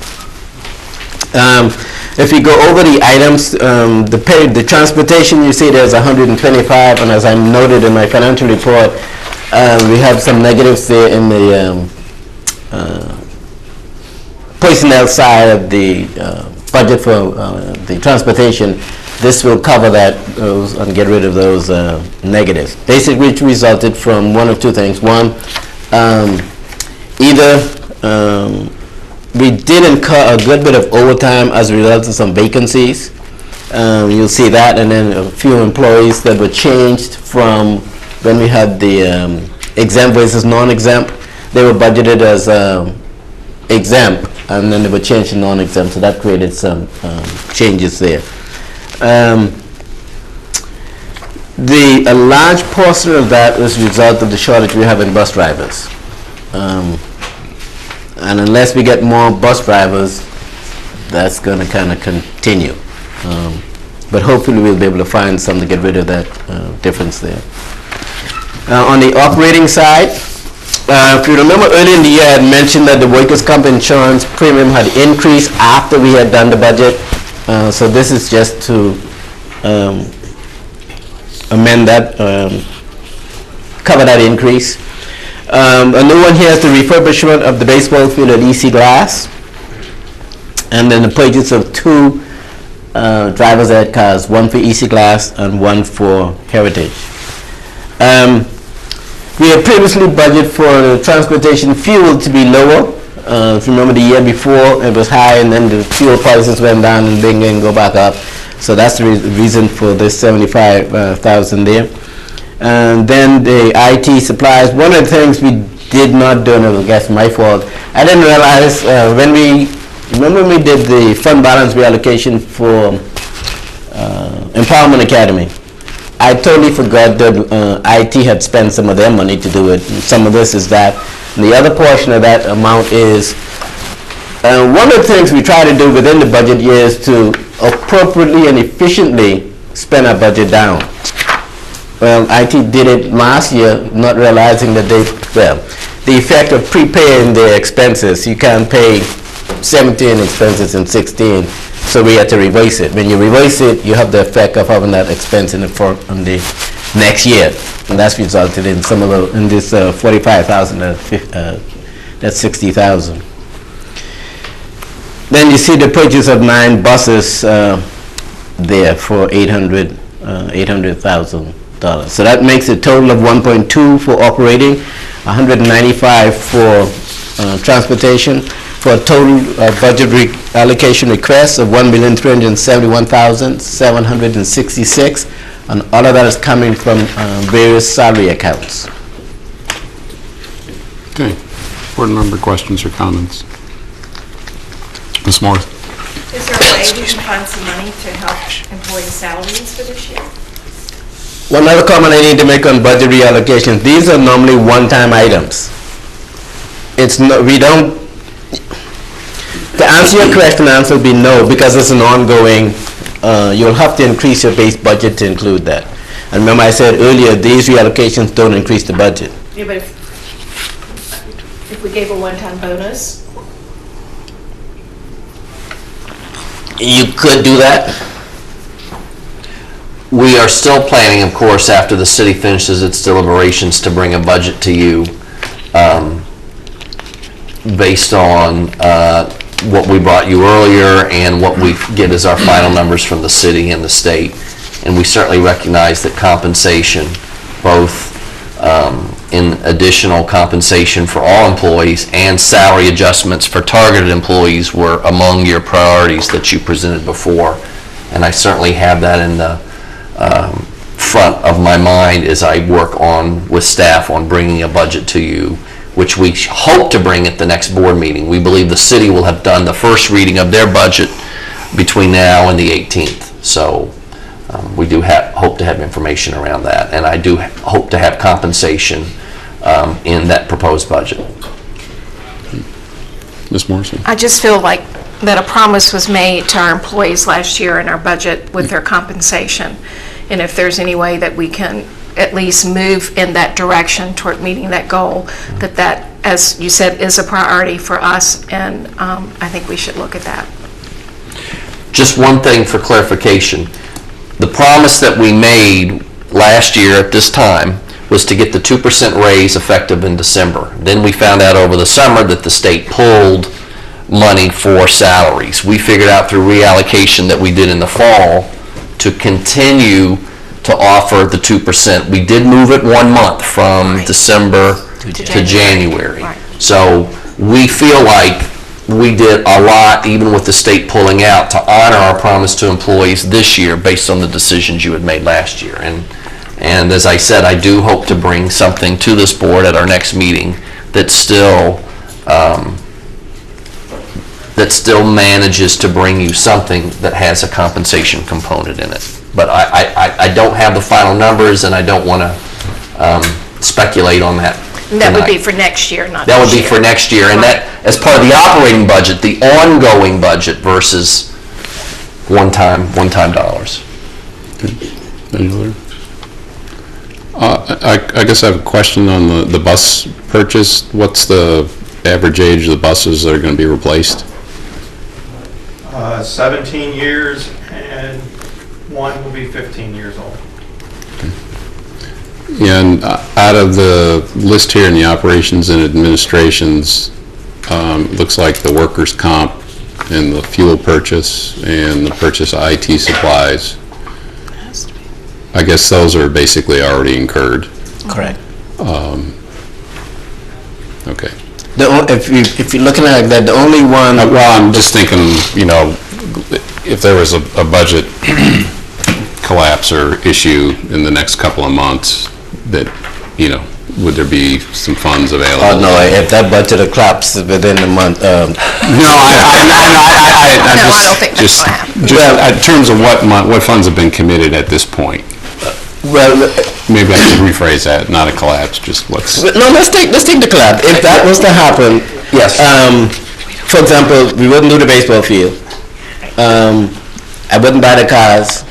If you go over the items, the transportation, you see there's 125, and as I noted in my financial report, we have some negatives there in the personnel side of the budget for the transportation. This will cover that and get rid of those negatives. Basically, which resulted from one of two things. One, either we did incur a good bit of overtime as a result of some vacancies. You'll see that, and then a few employees that were changed from when we had the exempt versus non-exempt. They were budgeted as exempt, and then they were changed to non-exempt, so that created some changes there. A large portion of that was a result of the shortage we have in bus drivers. And unless we get more bus drivers, that's going to kind of continue. But hopefully we'll be able to find some to get rid of that difference there. On the operating side, if you remember earlier in the year, I had mentioned that the workers' comp insurance premium had increased after we had done the budget. So this is just to amend that, cover that increase. A new one here is the refurbishment of the baseball field at EC Glass, and then the purchase of two driver's ed cars, one for EC Glass and one for Heritage. We had previously budgeted for the transportation fuel to be lower. If you remember the year before, it was high, and then the fuel prices went down and didn't go back up. So that's the reason for this $75,000 there. And then the IT supplies. One of the things we did not do, and I guess my fault, I didn't realize when we did the fund balance reallocation for Empowerment Academy, I totally forgot that IT had spent some of their money to do it. Some of this is that. And the other portion of that amount is, one of the things we try to do within the budget year is to appropriately and efficiently spend our budget down. Well, IT did it last year, not realizing that the effect of prepaying their expenses. You can't pay 17 expenses in 16, so we had to reverse it. When you reverse it, you have the effect of having that expense in the next year, and that's resulted in some of in this 45,000. That's 60,000. Then you see the purchase of 9 buses there for $800,000. So that makes a total of 1.2 for operating, 195 for transportation, for a total budget allocation request of $1,371,766, and all of that is coming from various salary accounts. Okay. Board member questions or comments? Ms. Morris? Is there a way we can find some money to help employee salaries for this year? One other comment I need to make on budget reallocation. These are normally one-time items. It's no, we don't, to answer your question, the answer will be no, because it's an ongoing, you'll have to increase your base budget to include that. And remember I said earlier, these reallocations don't increase the budget. Yeah, but if we gave a one-time bonus? You could do that. We are still planning, of course, after the city finishes its deliberations, to bring a budget to you based on what we brought you earlier and what we get as our final numbers from the city and the state. And we certainly recognize that compensation, both in additional compensation for all employees and salary adjustments for targeted employees, were among your priorities that you presented before. And I certainly have that in the front of my mind as I work on with staff on bringing a budget to you, which we hope to bring at the next board meeting. We believe the city will have done the first reading of their budget between now and the 18th. So we do hope to have information around that, and I do hope to have compensation in that proposed budget. Ms. Morrison? I just feel like that a promise was made to our employees last year in our budget with their compensation. And if there's any way that we can at least move in that direction toward meeting that goal, that, as you said, is a priority for us, and I think we should look at that. Just one thing for clarification. The promise that we made last year at this time was to get the 2% raise effective in December. Then we found out over the summer that the state pulled money for salaries. We figured out through reallocation that we did in the fall to continue to offer the 2%. We did move it 1 month from December to January. Right. So we feel like we did a lot, even with the state pulling out, to honor our promise to employees this year based on the decisions you had made last year. And as I said, I do hope to bring something to this board at our next meeting that still manages to bring you something that has a compensation component in it. But I don't have the final numbers, and I don't want to speculate on that. And that would be for next year, not That would this be year. for next year, and that, as part of the operating budget, the ongoing budget versus one-time dollars. Any other? I guess I have a question on the bus purchase. What's the average age of the buses that are going to be replaced? 17 years, and one will be 15 years old. And out of the list here in the operations and administrations, looks like the workers' comp and the fuel purchase and the purchase of IT supplies, I guess those are basically already incurred. Correct. Okay. If you're looking at that, the only one... Well, I'm just thinking, you know, if there was a budget collapse or issue in the next couple of months, that, you know, would there be some funds available? Oh, no, if that budget will collapse within a month... No, I don't think that's going to happen. Just in terms of what funds have been committed at this point. Well, maybe I should rephrase that, not a collapse, just what's... No, let's take the collapse. If that was to happen, yes. For example, we wouldn't do the baseball field. I wouldn't buy the cars.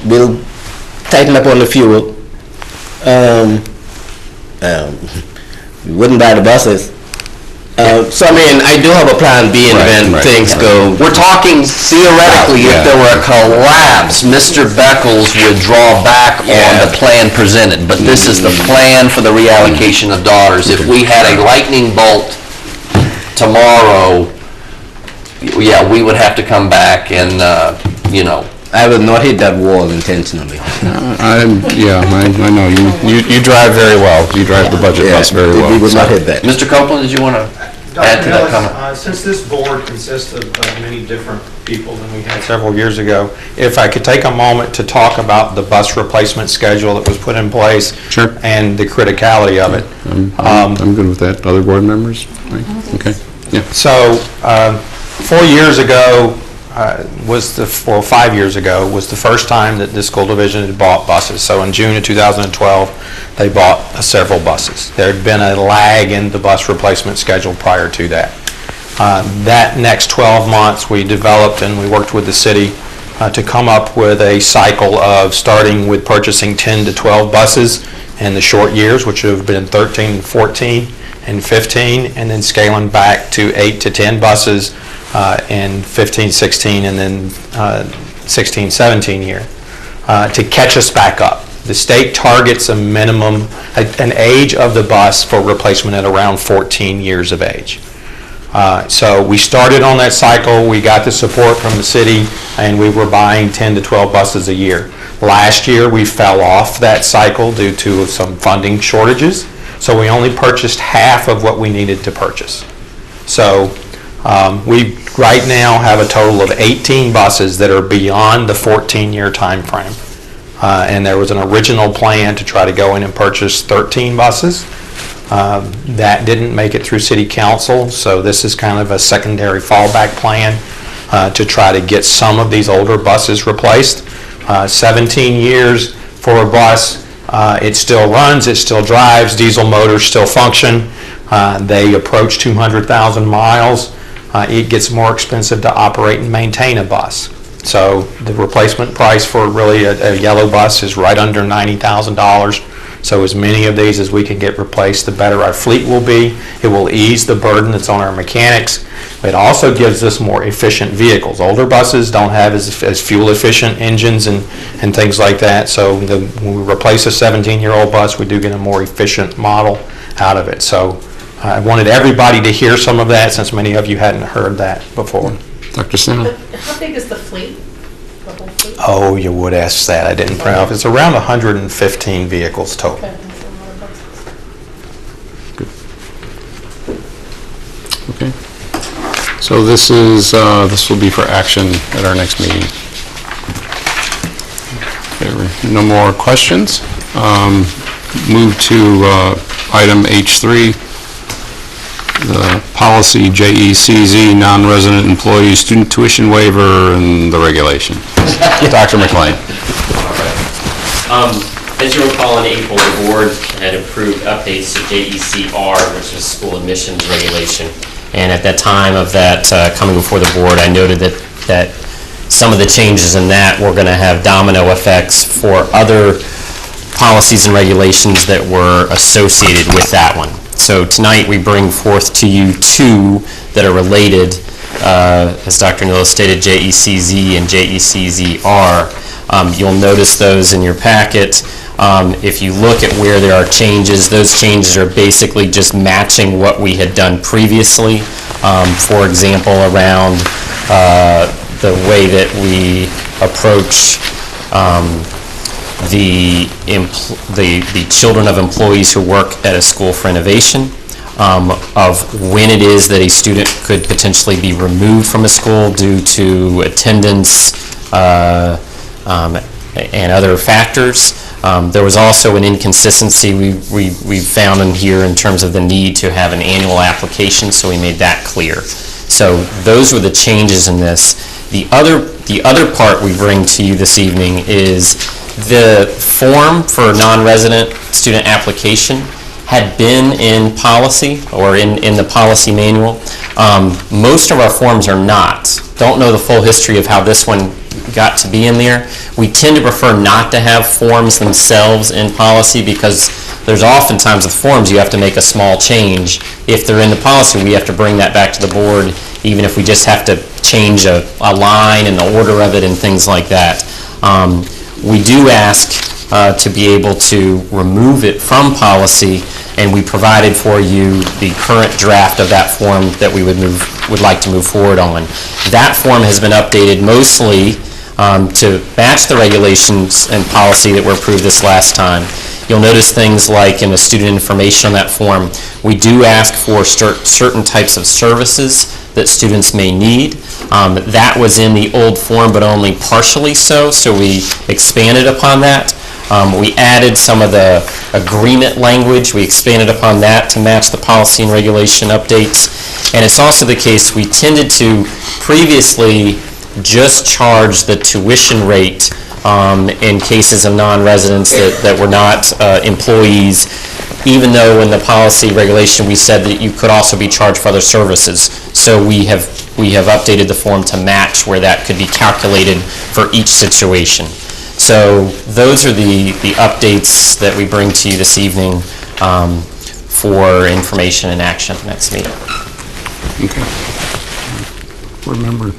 We'll tighten up on the fuel. We wouldn't buy the buses. So, I mean, I do have a plan B in event things go... We're talking theoretically, if there were a collapse, Mr. Beckles would draw back on the plan presented, but this is the plan for the reallocation of dollars. If we had a lightning bolt tomorrow, yeah, we would have to come back and, you know... I would not hit that wall intentionally. I know. You drive very well. You drive the budget bus very well. We would not hit that. Mr. Copeland, did you want to add to that comment? Since this board consists of many different people than we had several years ago, if I could take a moment to talk about the bus replacement schedule that was put in place. Sure. And the criticality of it. I'm good with that. Other board members? Right. Okay. Yeah. So, 4 years ago, 5 years ago was the first time that the school division had bought buses. So in June of 2012, they bought several buses. There had been a lag in the bus replacement schedule prior to that. That next 12 months, we developed and we worked with the city to come up with a cycle of starting with purchasing 10 to 12 buses in the short years, which have been 13 and 14 and 15, and then scaling back to 8 to 10 buses in 15, 16, and then 16, 17 year to catch us back up. The state targets a minimum, an age of the bus for replacement at around 14 years of age. So we started on that cycle, we got the support from the city, and we were buying 10 to 12 buses a year. Last year, we fell off that cycle due to some funding shortages, so we only purchased half of what we needed to purchase. So we right now have a total of 18 buses that are beyond the 14-year time frame. And there was an original plan to try to go in and purchase 13 buses. That didn't make it through City Council, so this is kind of a secondary fallback plan to try to get some of these older buses replaced. 17 years for a bus, it still runs, it still drives, diesel motors still function. They approach 200,000 miles. It gets more expensive to operate and maintain a bus. So the replacement price for really a yellow bus is right under $90,000. So as many of these as we can get replaced, the better our fleet will be. It will ease the burden that's on our mechanics. It also gives us more efficient vehicles. Older buses don't have as fuel efficient engines and things like that. So when we replace a 17-year-old bus, we do get a more efficient model out of it. So I wanted everybody to hear some of that since many of you hadn't heard that before. Dr. Sinha? How big is the fleet? The whole fleet? Oh, you would ask that. I didn't print off. It's around 115 vehicles total. Okay. So this will be for action at our next meeting. Okay, no more questions. Move to item H3. The policy JECZ, non-resident employees student tuition waiver and the regulation. Dr. McLean. As you recall, in April, the board had approved updates to JECR, which is school admissions regulation. And at that time of that coming before the board, I noted that some of the changes in that were going to have domino effects for other policies and regulations that were associated with that one. So tonight we bring forth to you two that are related, as Dr. Nilla stated, JECZ and JECZR. You'll notice those in your packet. If you look at where there are changes, those changes are basically just matching what we had done previously. For example, around the way that we approach the children of employees who work at a school for innovation, of when it is that a student could potentially be removed from a school due to attendance and other factors. There was also an inconsistency we found in here in terms of the need to have an annual application, so we made that clear. So those were the changes in this. The other part we bring to you this evening is the form for non-resident student application had been in policy or in the policy manual. Most of our forms are not. Don't know the full history of how this one got to be in there. We tend to prefer not to have forms themselves in policy because there's oftentimes with forms you have to make a small change. If they're in the policy, we have to bring that back to the board, even if we just have to change a line and the order of it and things like that. We do ask to be able to remove it from policy, and we provided for you the current draft of that form that we would like to move forward on. That form has been updated mostly to match the regulations and policy that were approved this last time. You'll notice things like in the student information on that form, we do ask for certain types of services that students may need. That was in the old form, but only partially so we expanded upon that. We added some of the agreement language. We expanded upon that to match the policy and regulation updates. And it's also the case we tended to previously just charge the tuition rate in cases of non-residents that were not employees even though in the policy regulation, we said that you could also be charged for other services. So we have updated the form to match where that could be calculated for each situation. So those are the updates that we bring to you this evening for information and action next meeting. Okay. Board member,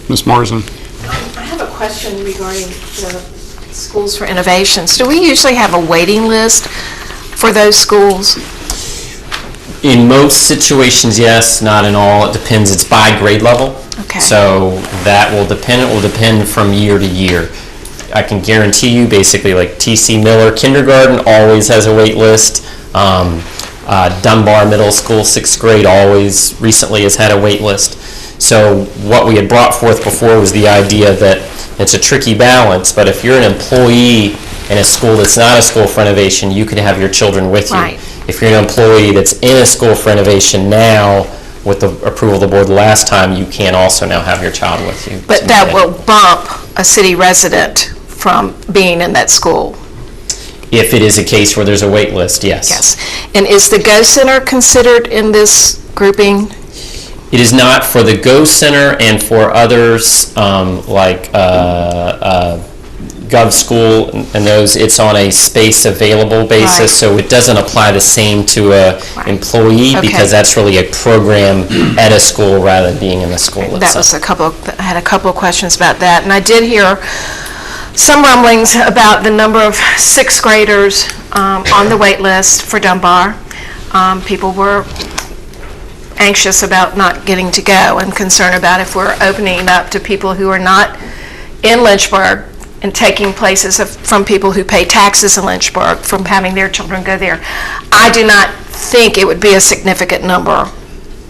Ms. Morrison. I have a question regarding the Schools for Innovations. Do we usually have a waiting list for those schools? In most situations, yes, not in all. It depends. It's by grade level. Okay. So that will depend. It will depend from year to year. I can guarantee you, basically, like T.C. Miller Kindergarten always has a wait list. Dunbar Middle School, 6th grade, always recently has had a wait list. So what we had brought forth before was the idea that it's a tricky balance, but if you're an employee in a school that's not a school for innovation, you could have your children with you. Right. If you're an employee that's in a school for innovation now, with the approval of the board last time, you can also now have your child with you. But that will bump a city resident from being in that school? If it is a case where there's a wait list, yes. Yes. And is the Go Center considered in this grouping? It is not for the Go Center and for others like Gov School and those. It's on a space available basis, Right. so it doesn't apply the same to a employee because that's really a program at a school rather than being in the school itself. That was I had a couple of questions about that, and I did hear some rumblings about the number of 6th graders on the wait list for Dunbar. People were anxious about not getting to go and concerned about if we're opening up to people who are not in Lynchburg and taking places from people who pay taxes in Lynchburg from having their children go there. I do not think it would be a significant number.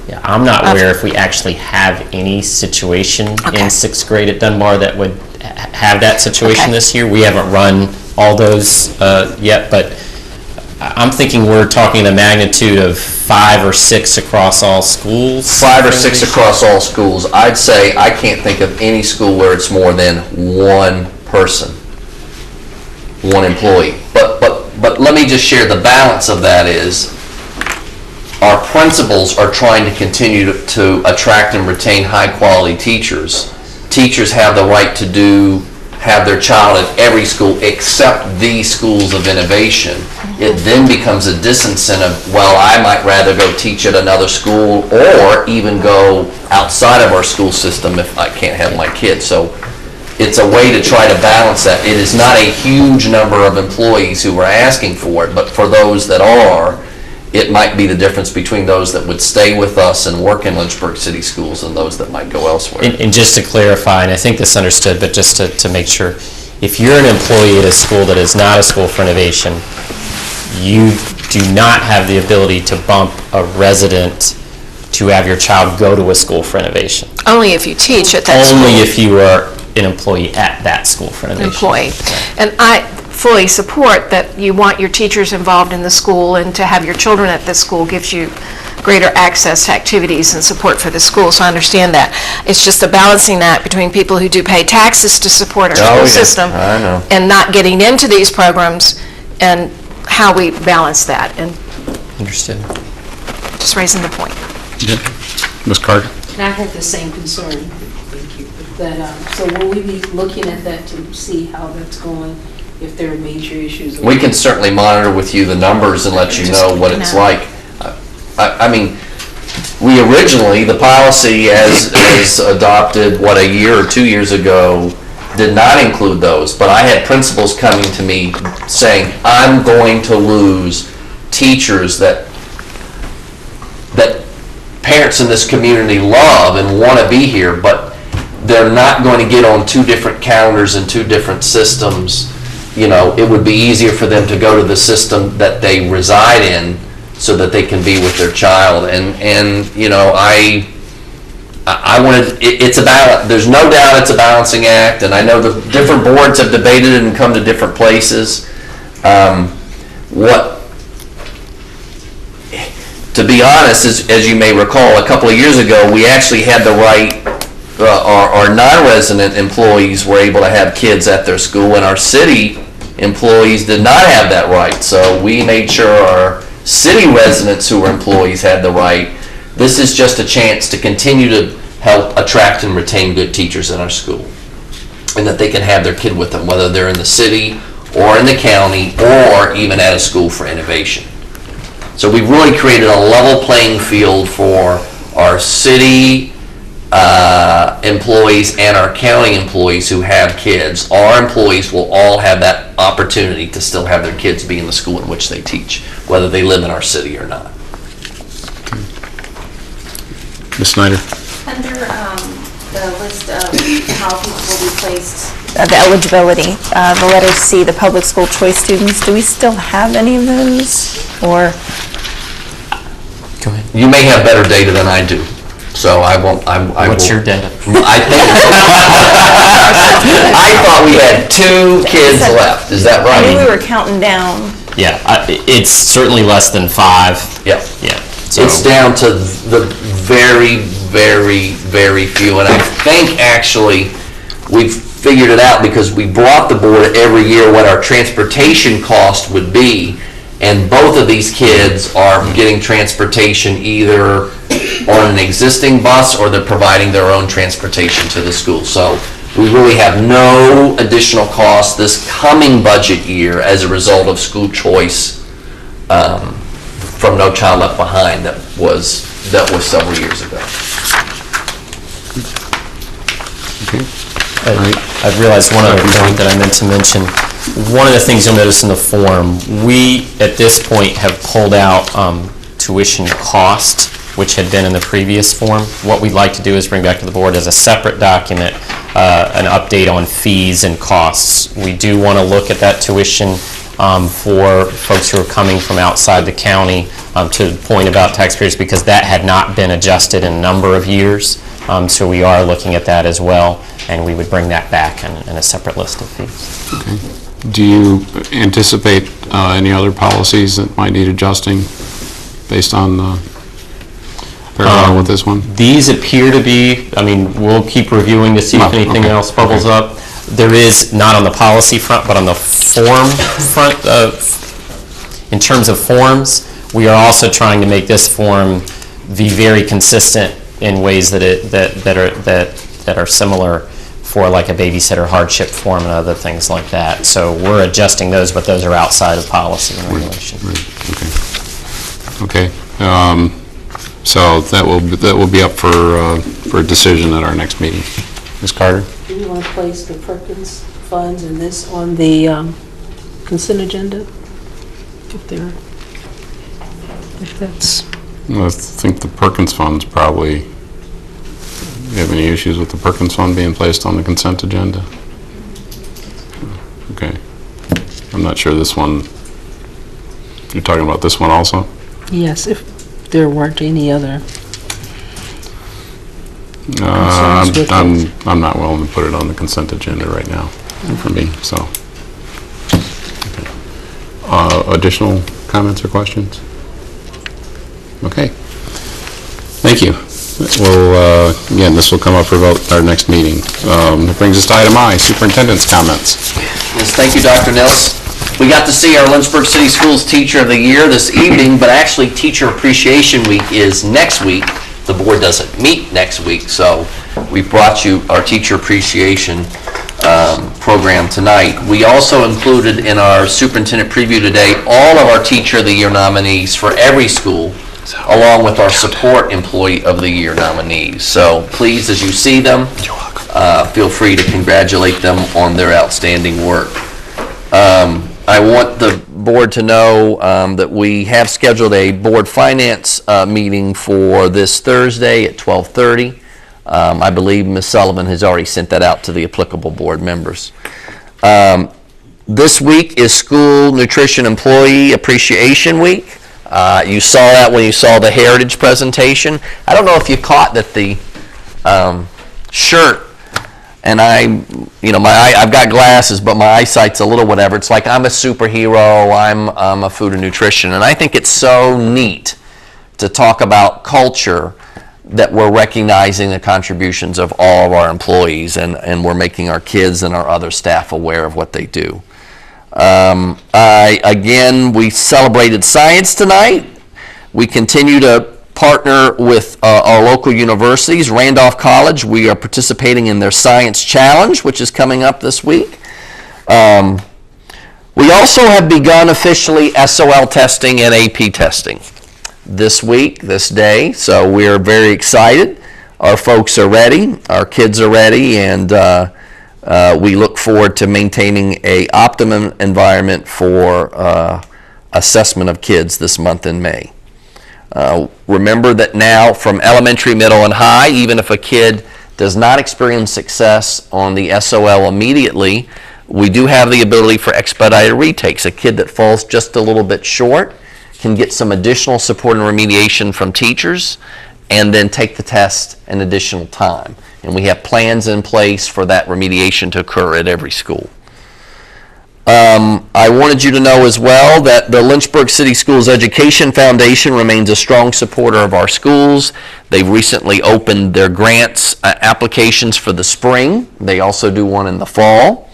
Yeah, I'm not aware if we actually have any situation in 6th grade at Dunbar that would have that situation this year. We haven't run all those yet, but I'm thinking we're talking the magnitude of 5 or 6 across all schools. 5 or 6 across all schools. I'd say I can't think of any school where it's more than one person, one employee. But let me just share the balance of that is our principals are trying to continue to attract and retain high-quality teachers. Teachers have the right to have their child at every school except these schools of innovation. It then becomes a disincentive, well, I might rather go teach at another school or even go outside of our school system if I can't have my kids. So it's a way to try to balance that. It is not a huge number of employees who are asking for it, but for those that are, it might be the difference between those that would stay with us and work in Lynchburg City Schools and those that might go elsewhere. And just to clarify, and I think this understood, but just to make sure, if you're an employee at a school that is not a school for innovation, you do not have the ability to bump a resident to have your child go to a school for innovation. Only if you teach at that school. Only if you are an employee at that school for innovation. Employee. And I fully support that you want your teachers involved in the school, and to have your children at the school gives you greater access to activities and support for the school, so I understand that. It's just a balancing act between people who do pay taxes to support our school system I know. and not getting into these programs, and how we balance that, and Understood. just raising the point. Ms. Carter? And I have the same concern, thank you, that, so will we be looking at that to see how that's going, if there are major issues? We can certainly monitor with you the numbers and let you know what it's like. I mean, we originally, the policy as adopted, what, a year or 2 years ago, did not include those, but I had principals coming to me saying, I'm going to lose teachers that parents in this community love and want to be here, but they're not going to get on 2 different calendars and 2 different systems. You know, it would be easier for them to go to the system that they reside in so that they can be with their child. And you know, I wanted, it's a balance. There's no doubt it's a balancing act, and I know the different boards have debated it and come to different places. To be honest, as you may recall, a couple of years ago, we actually had the right, our non-resident employees were able to have kids at their school, and our city employees did not have that right. So we made sure our city residents who are employees had the right. This is just a chance to continue to help attract and retain good teachers in our school, and that they can have their kid with them, whether they're in the city or in the county or even at a school for innovation. So we've really created a level playing field for our city employees and our county employees who have kids. Our employees will all have that opportunity to still have their kids be in the school in which they teach, whether they live in our city or not. Ms. Snyder? Under the list of how people will be placed, the eligibility, the letter C, the public school choice students, do we still have any of those? Or? Go ahead. You may have better data than I do, so I won't. What's your data? I think I thought we had 2 kids left. Is that right? I knew we were counting down. Yeah, it's certainly less than 5. Yeah. Yeah. It's down to the very, very, very few, and I think actually we've figured it out because we brought the board every year what our transportation cost would be, and both of these kids are getting transportation either on an existing bus or they're providing their own transportation to the school. So we really have no additional cost this coming budget year as a result of school choice from No Child Left Behind that was several years ago. I've realized one other point that I meant to mention. One of the things you'll notice in the form, we at this point have pulled out tuition cost, which had been in the previous form. What we'd like to do is bring back to the board as a separate document an update on fees and costs. We do want to look at that tuition for folks who are coming from outside the county, to the point about taxpayers, because that had not been adjusted in a number of years. So we are looking at that as well, and we would bring that back in a separate list of fees. Okay. Do you anticipate any other policies that might need adjusting based on parallel with this one? These appear to be, I mean, we'll keep reviewing to see if anything else bubbles up. There is, not on the policy front, but on the form front, in terms of forms, we are also trying to make this form be very consistent in ways that are similar for like a babysitter hardship form and other things like that. So we're adjusting those, but those are outside of policy and regulation. Okay. So that will be up for decision at our next meeting. Ms. Carter? Do we want to place the Perkins funds and this on the consent agenda? If that's... I think the Perkins Fund's probably, you have any issues with the Perkins Fund being placed on the consent agenda? Okay. I'm not sure this one, you're talking about this one also? Yes, if there weren't any other. I'm not willing to put it on the consent agenda right now for me, so. Okay. Additional comments or questions? Okay. Thank you. Well, again, this will come up for vote at our next meeting. That brings us to item I, superintendent's comments. Yes, thank you, Dr. Nils. We got to see our Lynchburg City Schools Teacher of the Year this evening, but actually Teacher Appreciation Week is next week. The board doesn't meet next week, so we brought you our Teacher Appreciation program tonight. We also included in our Superintendent Preview today all of our Teacher of the Year nominees for every school, along with our Support Employee of the Year nominees. So please, as you see them, feel free to congratulate them on their outstanding work. I want the board to know that we have scheduled a board finance meeting for this Thursday at 12:30. I believe Ms. Sullivan has already sent that out to the applicable board members. This week is School Nutrition Employee Appreciation Week. You saw that when you saw the Heritage presentation. I don't know if you caught that the shirt, and I've got glasses, but my eyesight's a little whatever. It's like I'm a superhero, I'm a food and nutrition, and I think it's so neat to talk about culture that we're recognizing the contributions of all of our employees, and we're making our kids and our other staff aware of what they do. We celebrated science tonight. We continue to partner with our local universities. Randolph College, we are participating in their Science Challenge, which is coming up this week. We also have begun officially SOL testing and AP testing this week, this day, so we're very excited. Our folks are ready, our kids are ready, and we look forward to maintaining an optimum environment for assessment of kids this month in May. Remember that now from elementary, middle, and high, even if a kid does not experience success on the SOL immediately, we do have the ability for expedited retakes. A kid that falls just a little bit short can get some additional support and remediation from teachers and then take the test an additional time. And we have plans in place for that remediation to occur at every school. I wanted you to know as well that the Lynchburg City Schools Education Foundation remains a strong supporter of our schools. They've recently opened their grants applications for the spring. They also do one in the fall.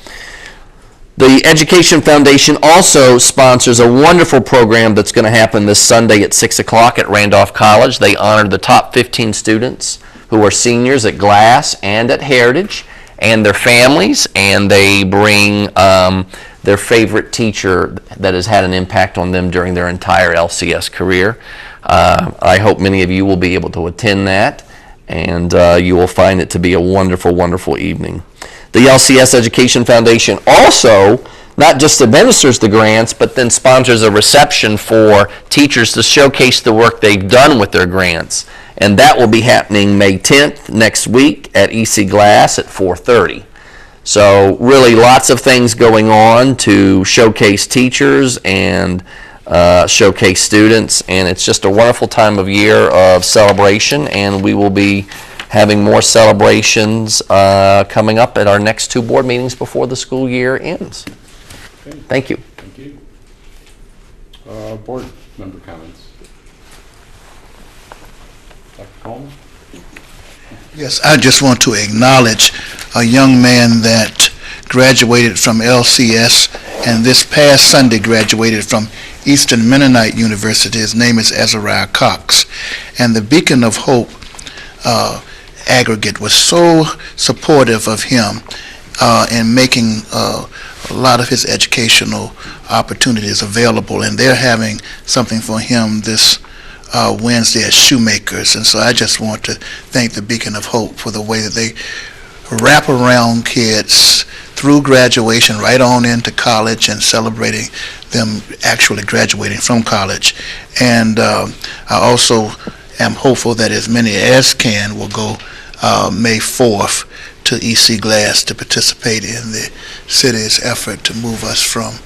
The Education Foundation also sponsors a wonderful program that's going to happen this Sunday at 6 o'clock at Randolph College. They honor the top 15 students who are seniors at Glass and at Heritage and their families, and they bring their favorite teacher that has had an impact on them during their entire LCS career. I hope many of you will be able to attend that, and you will find it to be a wonderful, wonderful evening. The LCS Education Foundation also not just administers the grants, but then sponsors a reception for teachers to showcase the work they've done with their grants. And that will be happening May 10th, next week, at EC Glass at 4:30. So really lots of things going on to showcase teachers and showcase students, and it's just a wonderful time of year of celebration, and we will be having more celebrations coming up at our next 2 board meetings before the school year ends. Okay. Thank you. Thank you. Board member comments. Dr. Coleman? Yes, I just want to acknowledge a young man that graduated from LCS and this past Sunday graduated from Eastern Mennonite University. His name is Azariah Cox. And the Beacon of Hope aggregate was so supportive of him in making a lot of his educational opportunities available, and they're having something for him this Wednesday at Shoemakers. And so I just want to thank the Beacon of Hope for the way that they wrap around kids through graduation right on into college and celebrating them actually graduating from college. And I also am hopeful that as many as can will go May 4th to EC Glass to participate in the city's effort to move us from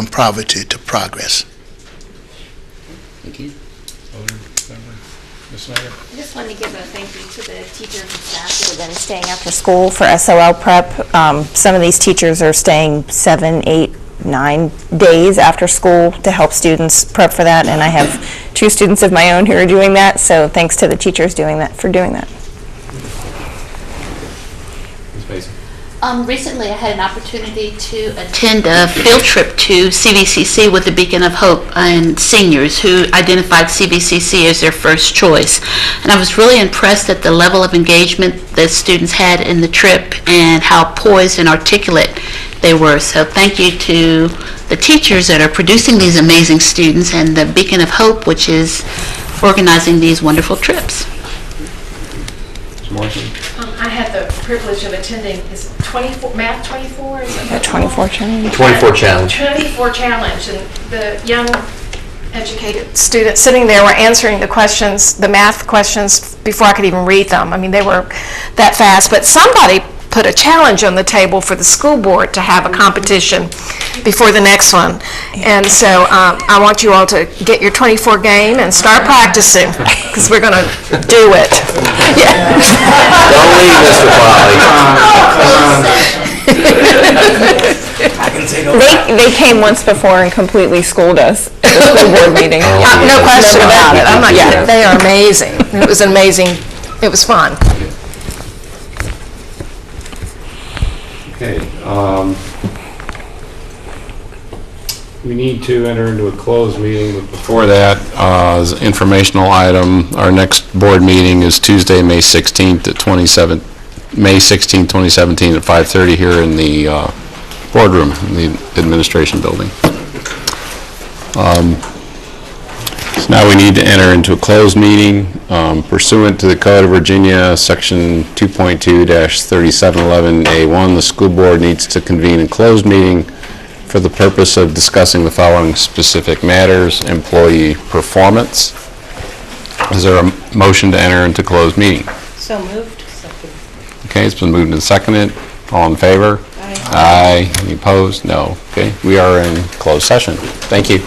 poverty to progress. Thank you. Ms. Snyder? I just wanted to give a thank you to the teachers and staff who have been staying after school for SOL prep. Some of these teachers are staying 7, 8, 9 days after school to help students prep for that, and I have 2 students of my own who are doing that, so thanks to the teachers for doing that. Ms. Mason? Recently, I had an opportunity to attend a field trip to CVCC with the Beacon of Hope and seniors who identified CVCC as their first choice. And I was really impressed at the level of engagement that students had in the trip and how poised and articulate they were. So thank you to the teachers that are producing these amazing students and the Beacon of Hope, which is organizing these wonderful trips. Ms. Morrison? I had the privilege of attending, is 24, Math 24? Is it 24 Challenge. 24 Challenge. 24 Challenge, and the young educated students sitting there were answering the questions, the math questions, before I could even read them. I mean, they were that fast, but somebody put a challenge on the table for the school board to have a competition before the next one. And so I want you all to get your 24 game and start practicing, because we're going to do it. Yeah. Don't leave, Mr. Polly. They came once before and completely schooled us at the school board meeting. No question about it. I'm like, Yeah. they are amazing. It was amazing. It was fun. Okay. We need to enter into a closed meeting, but before that, as an informational item, our next board meeting is Tuesday, May 16th at 2017 at 5:30 here in the boardroom in the administration building. So now we need to enter into a closed meeting pursuant to the Code of Virginia, Section 2.2-3711A1. The school board needs to convene a closed meeting for the purpose of discussing the following specific matters: employee performance. Is there a motion to enter into closed meeting? So moved. Second. Okay, it's been moved and seconded. All in favor? Aye. Aye. Any opposed? No. Okay, we are in closed session. Thank you.